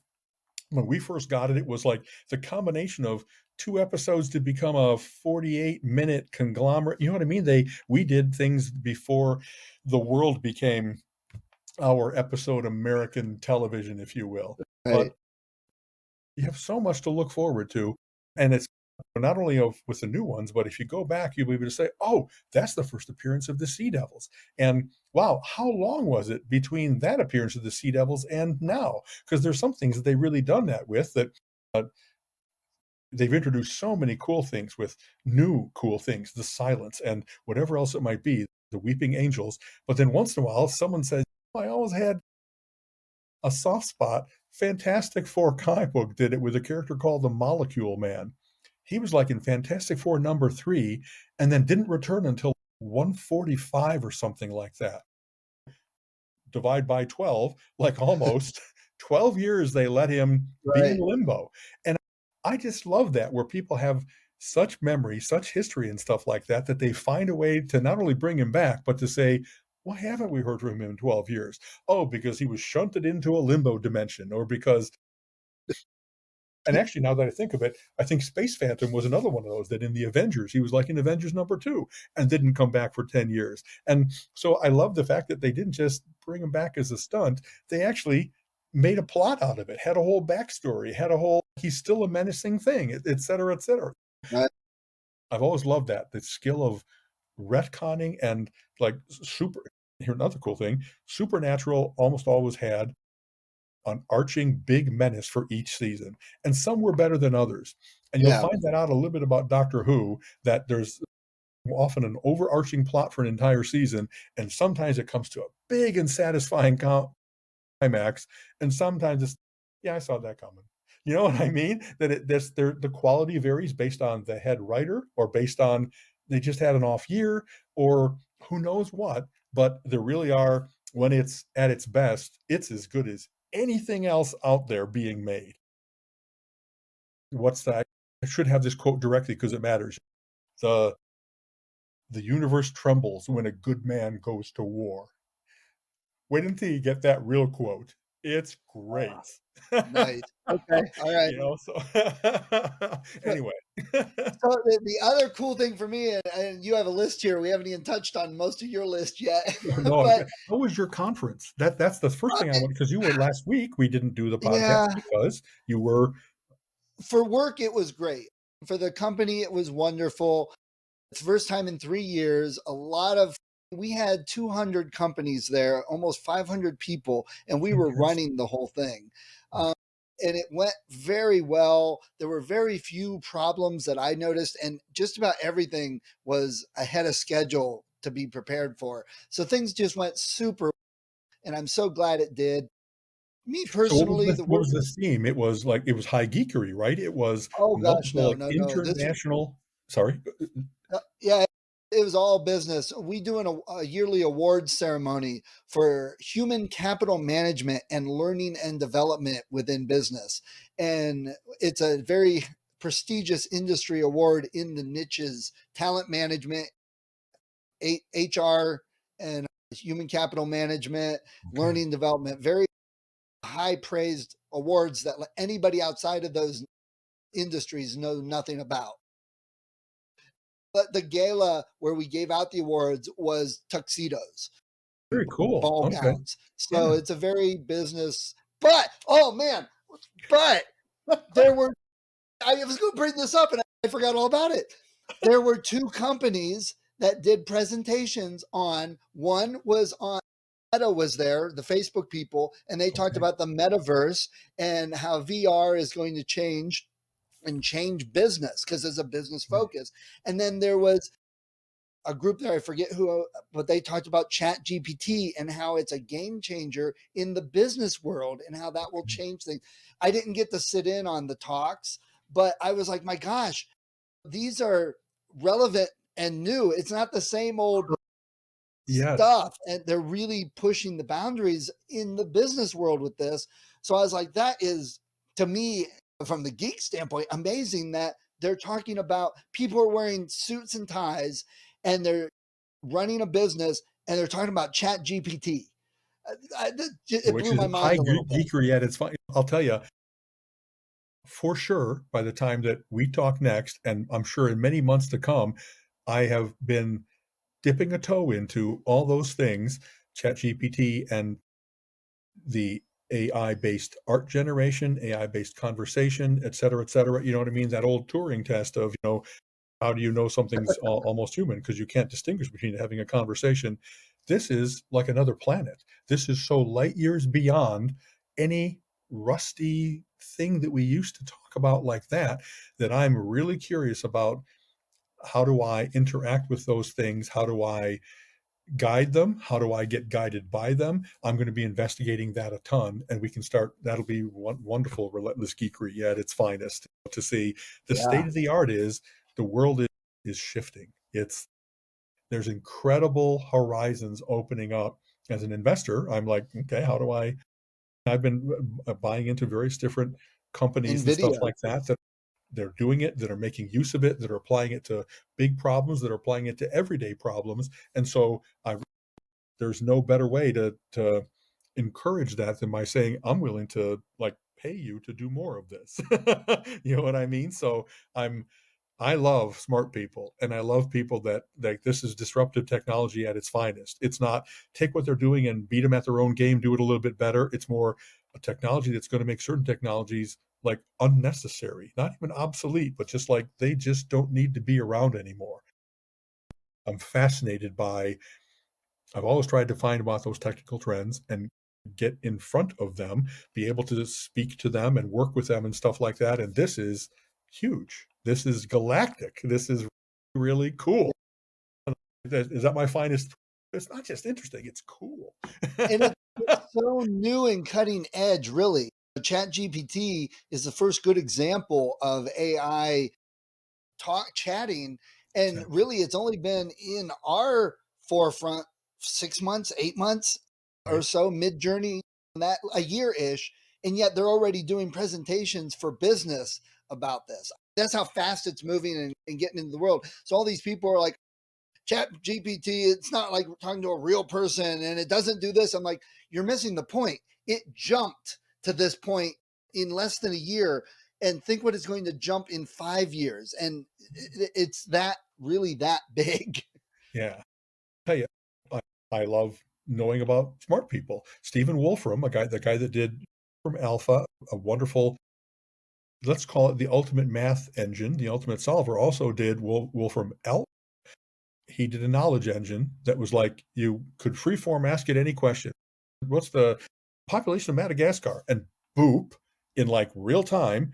When we first got it, it was like the combination of two episodes to become a 48-minute conglomerate. You know what I mean? We did things before the world became our episode American television, if you will. But right. you have so much to look forward to. And it's not only with the new ones, but if you go back, you'll be able to say, oh, that's the first appearance of the Sea Devils. And wow, how long was it between that appearance of the Sea Devils and now? Because there's some things that they really done that with that uh, they've introduced so many cool things with new cool things, the silence and whatever else it might be, the weeping angels. But then once in a while, someone says, "Oh, I always had a soft spot. Fantastic Four comic book did it with a character called the Molecule Man. He was like in Fantastic Four number 3 and then didn't return until 145 or something like that. Divide by 12, like almost 12 years they let him be in Right. limbo. And I just love that where people have such memory, such history and stuff like that, that they find a way to not only bring him back, but to say, why haven't we heard from him in 12 years? Oh, because he was shunted into a limbo dimension, or because, and actually, now that I think of it, I think Space Phantom was another one of those that in the Avengers, he was like in Avengers number 2 and didn't come back for 10 years. And so I love the fact that they didn't just bring him back as a stunt, they actually made a plot out of it, had a whole backstory, had a whole, he's still a menacing thing, et cetera, et cetera. Right. I've always loved that, the skill of retconning and like super. Here, another cool thing Supernatural almost always had an arching big menace for each season, and some were better than others. And you'll Yeah. find that out a little bit about Doctor Who, that there's often an overarching plot for an entire season, and sometimes it comes to a big and satisfying climax, and sometimes it's, yeah, I saw that coming. You know what I mean? That the quality varies based on the head writer or based on they just had an off year or who knows what. But there really are, when it's at its best, it's as good as anything else out there being made. What's that? I should have this quote directly because it matters. The the universe trembles when a good man goes to war. Wait until you get that real quote. It's great. Ah, nice. Okay. All right. You know, so So, anyway. so the other cool thing for me, and you have a list here. We haven't even touched on most of your list yet, No, but how was your conference? That's the first thing I want because you were last week, we didn't do the podcast yeah, because you were for work it was great. For the company, it was wonderful. It's the first time in 3 years. We had 200 companies there, almost 500 people, and we were fantastic. running the whole thing. Um, and it went very well. There were very few problems that I noticed, and just about everything was ahead of schedule to be prepared for. So things just went super, and I'm so glad it did. Me So personally, the what word, was the theme? It was like it was high geekery, right? It was oh gosh, multiple no, like no, no. This, international. Sorry. yeah, it was all business. We do a yearly awards ceremony for human capital management and learning and development within business. And it's a very prestigious industry award in the niches, talent management, HR, and human capital management, Okay. learning development, very high praised awards that anybody outside of those industries know nothing about. But the gala where we gave out the awards was tuxedos, Very cool. ball Okay. gowns. So Yeah. it's a very business. But oh man, but there were. I was going to bring this up and I forgot all about it. There were two companies that did presentations on. One was on. Meta was there, the Facebook people, and they talked Okay. about the metaverse and how VR is going to change and change business because there's a business focus. And then there was a group there, I forget who, but they talked about Chat GPT and how it's a game changer in the business world and how that will change things. I didn't get to sit in on the talks, but I was like, my gosh, these are relevant and new. It's not the same old Yes. stuff. And they're really pushing the boundaries in the business world with this. So I was like, that is, to me, from the geek standpoint, amazing that they're talking about people are wearing suits and ties and they're running a business and they're talking about Chat GPT. It Which blew is my high mind a little bit. geekery at its fine. I'll tell you, for sure, by the time that we talk next, and I'm sure in many months to come, I have been dipping a toe into all those things, ChatGPT and the AI-based art generation, AI-based conversation, et cetera, et cetera. You know what I mean? That old Turing test of, how do you know something's almost human? Because you can't distinguish between having a conversation. This is like another planet. This is so light years beyond any rusty thing that we used to talk about like that, that I'm really curious about how do I interact with those things? How do I guide them? How do I get guided by them? I'm going to be investigating that a ton, and we can start. That'll be wonderful, relentless geekery at its finest to see the Yeah. state of the art is the world is shifting. There's incredible horizons opening up. As an investor, I'm like, okay, how do I've been buying into various different companies and stuff NVIDIA. like that they're doing it, that are making use of it, that are applying it to big problems, that are applying it to everyday problems. And so there's no better way to encourage that than by saying, I'm willing to like pay you to do more of this. You know what I mean? So I love smart people, and I love people that like this is disruptive technology at its finest. It's not take what they're doing and beat them at their own game, do it a little bit better. It's more a technology that's going to make certain technologies like unnecessary, not even obsolete, but just like they just don't need to be around anymore. I'm fascinated by I've always tried to find about those technical trends and get in front of them, be able to speak to them and work with them and stuff like that. And this is huge. This is galactic. This is really cool. Is that my finest? It's not just interesting, it's cool. And it's so new and cutting edge, really. Chat GPT is the first good example of AI chatting. And really, it's only been in our forefront 6 months, 8 months or Right. so, mid journey, that a year ish. And yet they're already doing presentations for business about this. That's how fast it's moving and getting into the world. So all these people are like, Chat GPT, it's not like we're talking to a real person and it doesn't do this. I'm like, you're missing the point. It jumped to this point in less than a year. And think what it's going to jump in 5 years. And it's that really that big. Yeah. I tell you, I, I love knowing about smart people. Stephen Wolfram, the guy that did from Alpha, a wonderful, let's call it the ultimate math engine, the ultimate solver, also did Wolfram Alpha. He did a knowledge engine that was like you could freeform ask it any question. What's the population of Madagascar? And boop, in like real time,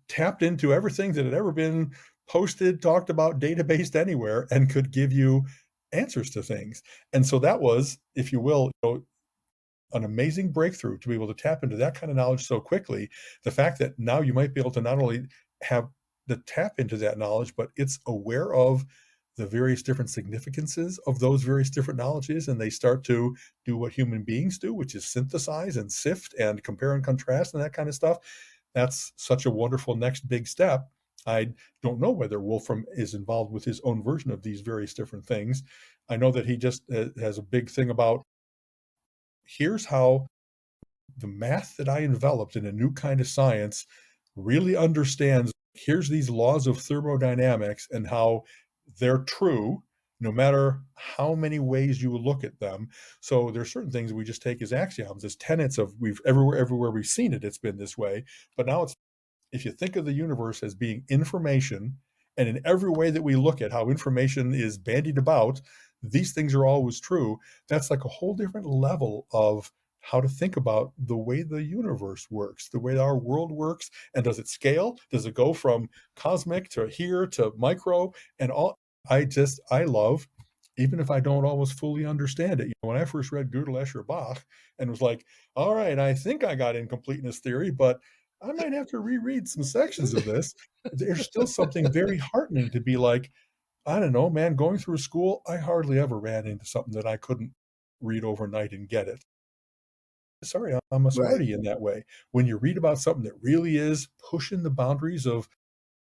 tapped into everything that had ever been posted, talked about, databased anywhere, and could give you answers to things. And so that was, if you will, an amazing breakthrough to be able to tap into that kind of knowledge so quickly. The fact that now you might be able to not only have the tap into that knowledge, but it's aware of the various different significances of those various different knowledges, and they start to do what human beings do, which is synthesize and sift and compare and contrast and that kind of stuff. That's such a wonderful next big step. I don't know whether Wolfram is involved with his own version of these various different things. I know that he just has a big thing about, here's how the math that I enveloped in a new kind of science really understands, here's these laws of thermodynamics and how they're true no matter how many ways you look at them. So there's certain things we just take as axioms, as tenets of, we've everywhere we've seen it, it's been this way. But now it's, if you think of the universe as being information, and in every way that we look at how information is bandied about, these things are always true. That's like a whole different level of how to think about the way the universe works, the way our world works. And does it scale? Does it go from cosmic to here to micro and all? I love, even if I don't always fully understand it. When I first read Gödel, Escher, Bach, and was like, all right, I think I got incompleteness theory, but I might have to reread some sections of this. There's still something very heartening to be like, I don't know, man, going through school, I hardly ever ran into something that I couldn't read overnight and get it. Sorry, I'm a Right. smarty in that way. When you read about something that really is pushing the boundaries of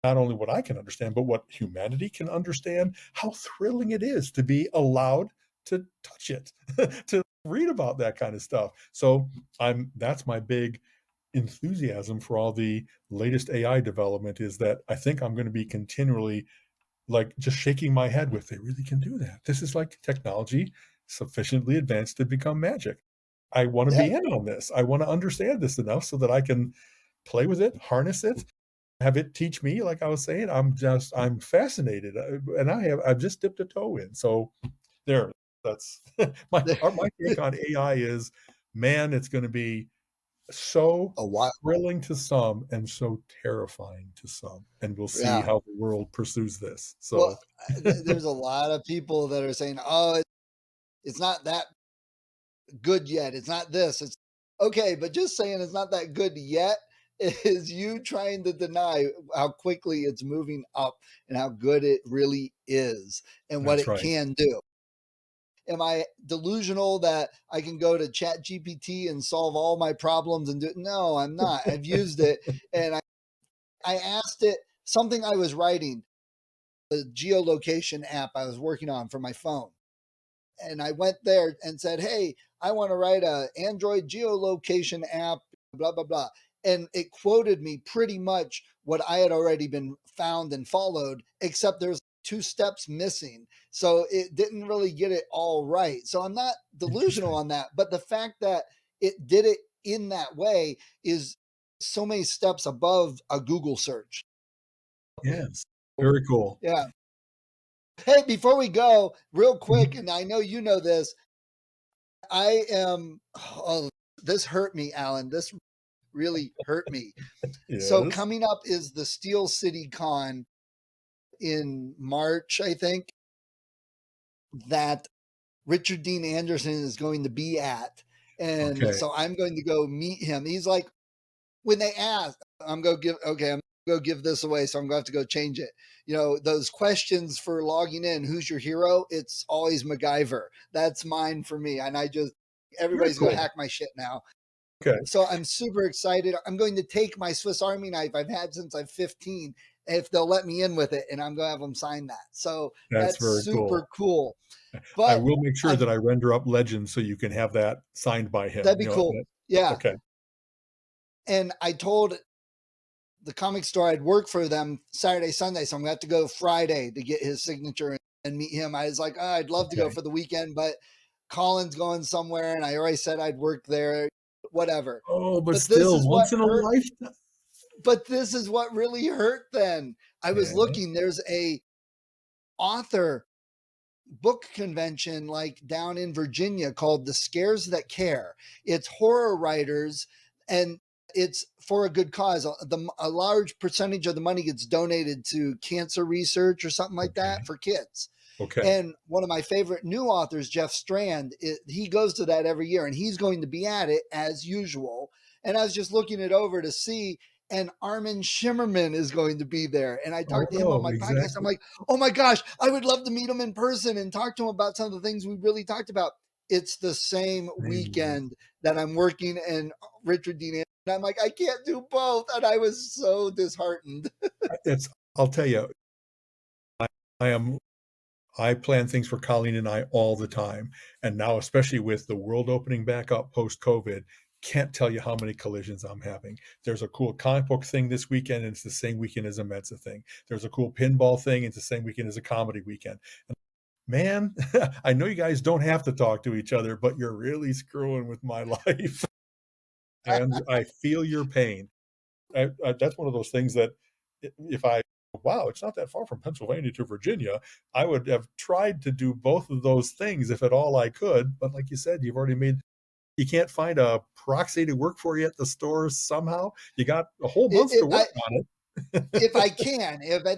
not only what I can understand, but what humanity can understand, how thrilling it is to be allowed to touch it, to read about that kind of stuff. So that's my big enthusiasm for all the latest AI development, is that I think I'm going to be continually like just shaking my head with, they really can do that. This is like technology sufficiently advanced to become magic. I want to Yeah. be in on this. I want to understand this enough so that I can play with it, harness it, have it teach me. Like I was saying, I'm fascinated, and I've just dipped a toe in. So there, that's my take on AI is, man, it's going to be so A while. thrilling to some and so terrifying to some, and we'll see Yeah. how the world pursues this. Well, So there's a lot of people that are saying, "Oh, it's not that good yet. It's not this." It's okay, but just saying it's not that good yet is you trying to deny how quickly it's moving up and how good it really is and what that's it right. can do. Am I delusional that I can go to Chat GPT and solve all my problems and do it? No, I'm not. I've used it, and I asked it something I was writing, a geolocation app I was working on for my phone. And I went there and said, "Hey, I want to write a Android geolocation app, blah blah blah." And it quoted me pretty much what I had already been found and followed, except there's two steps missing. So it didn't really get it all right. So I'm not delusional Interesting. on that, but the fact that it did it in that way is so many steps above a Google search. Yes. Very cool. Yeah. Hey, before we go, real quick, Mhm. and I know you know this, I am, oh, this hurt me, Alan. This really hurt me. So Yes. coming up is the Steel City Con in March, I think, that Richard Dean Anderson is going to be at. And Okay. so I'm going to go meet him. He's like, when they ask, I'm going to give, okay, I'm going to go give this away. So I'm going to have to go change it. You know, those questions for logging in, who's your hero? It's always MacGyver. That's mine for me. And Very everybody's going to cool. hack my shit now. Okay. So I'm super excited. I'm going to take my Swiss Army knife I've had since I'm 15, if they'll let me in with it, and I'm going to have them sign that. So That's that's very super cool. cool. I But will make sure I'm that I render up Legends so you can have that signed by him. That'd be cool. That, Yeah. okay. And I told the comic store I'd work for them Saturday, Sunday. So I'm going to have to go Friday to get his signature and meet him. I was like, oh, I'd love to go Okay. for the weekend, but Colin's going somewhere. And I already said I'd work there, whatever. Oh, but But this still, is what once in a hurt. lifetime. But this is what really hurt then. I was Yeah. looking, there's a author book convention like down in Virginia called The Scares That Care. It's horror writers, and it's for a good cause. A large percentage of the money gets donated to cancer research or something like that for kids. Okay. And one of my favorite new authors, Jeff Strand, he goes to that every year, and he's going to be at it as usual. And I was just looking it over to see, and Armin Shimmerman is going to be there. And I talked to him on my podcast. I'm like, oh my gosh, I would love to meet him in person and talk to him about some of the things we really talked about. It's the same weekend that I'm working in Richard Dean Anderson. And I'm like, I can't do both. And I was so disheartened. I'll tell you, I plan things for Colleen and I all the time. And now, especially with the world opening back up post-COVID, can't tell you how many collisions I'm having. There's a cool comic book thing this weekend, and it's the same weekend as a Mensa thing. There's a cool pinball thing, it's the same weekend as a comedy weekend. And man, I know you guys don't have to talk to each other, but you're really screwing with my life. And I feel your pain. That's one of those things that if wow, it's not that far from Pennsylvania to Virginia, I would have tried to do both of those things if at all I could. But like you said, you can't find a proxy to work for you at the store somehow. You got a whole month to work on it. If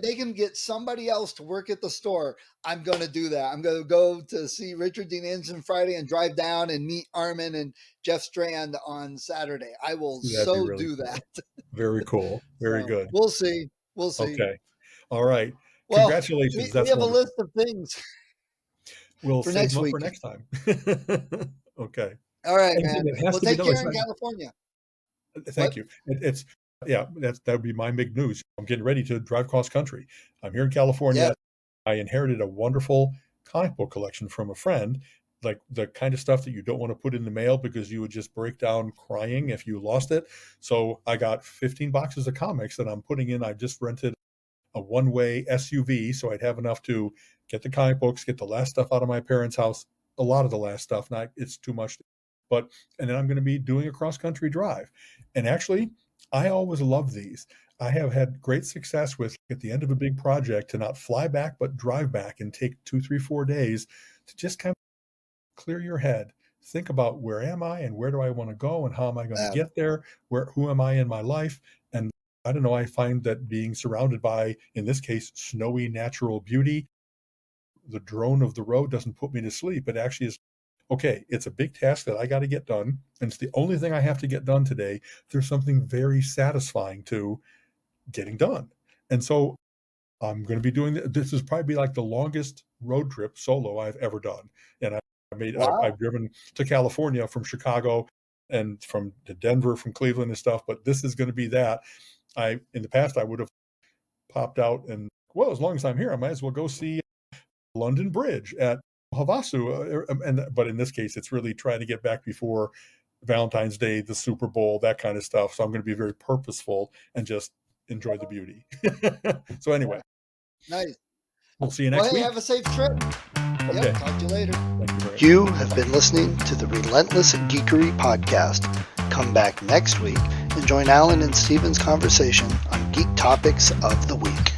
they can get somebody else to work at the store, I'm going to do that. I'm going to go to see Richard Dean Anderson Friday and drive down and meet Armin and Jeff Strand on Saturday. I will do that. Very cool. Very good. We'll see. Okay. All right. Well, congratulations. We have a list of things. We'll for save next them week. For next time. Okay. All right, man. Well, take care in California. Thank you. That would be my big news. I'm getting ready to drive cross country. I'm here in California. Yeah. I inherited a wonderful comic book collection from a friend, like the kind of stuff that you don't want to put in the mail because you would just break down crying if you lost it. So I got 15 boxes of comics that I'm putting in. I just rented a one-way SUV, so I'd have enough to get the comic books, get the last stuff out of my parents' house, a lot of the last stuff. Not it's too much, and then I'm going to be doing a cross-country drive. And actually, I always love these. I have had great success with, at the end of a big project, to not fly back, but drive back and take 2, 3, 4 days to just kind of clear your head. Think about where am I and where do I want to go and how am I going to get there? Who am I in my life? And I don't know, I find that being surrounded by, in this case, snowy natural beauty, the drone of the road doesn't put me to sleep. It actually is, okay, it's a big task that I got to get done. And it's the only thing I have to get done today. There's something very satisfying to getting done. And so I'm going to be doing this is probably like the longest road trip solo I've ever done. And I've driven to California from Chicago and to Denver, from Cleveland and stuff, but this is going to be that. In the past, I would have popped out and, well, as long as I'm here, I might as well go see London Bridge at Havasu. But in this case, it's really trying to get back before Valentine's Day, the Super Bowl, that kind of stuff. So I'm going to be very purposeful and just enjoy the beauty. So anyway. Nice. We'll see you next week. Have a safe trip. Okay. Yep, talk to you later. Thank you very much. You have been listening to the Relentless Geekery Podcast. Come back next week and join Alan and Steven's conversation on geek topics of the week.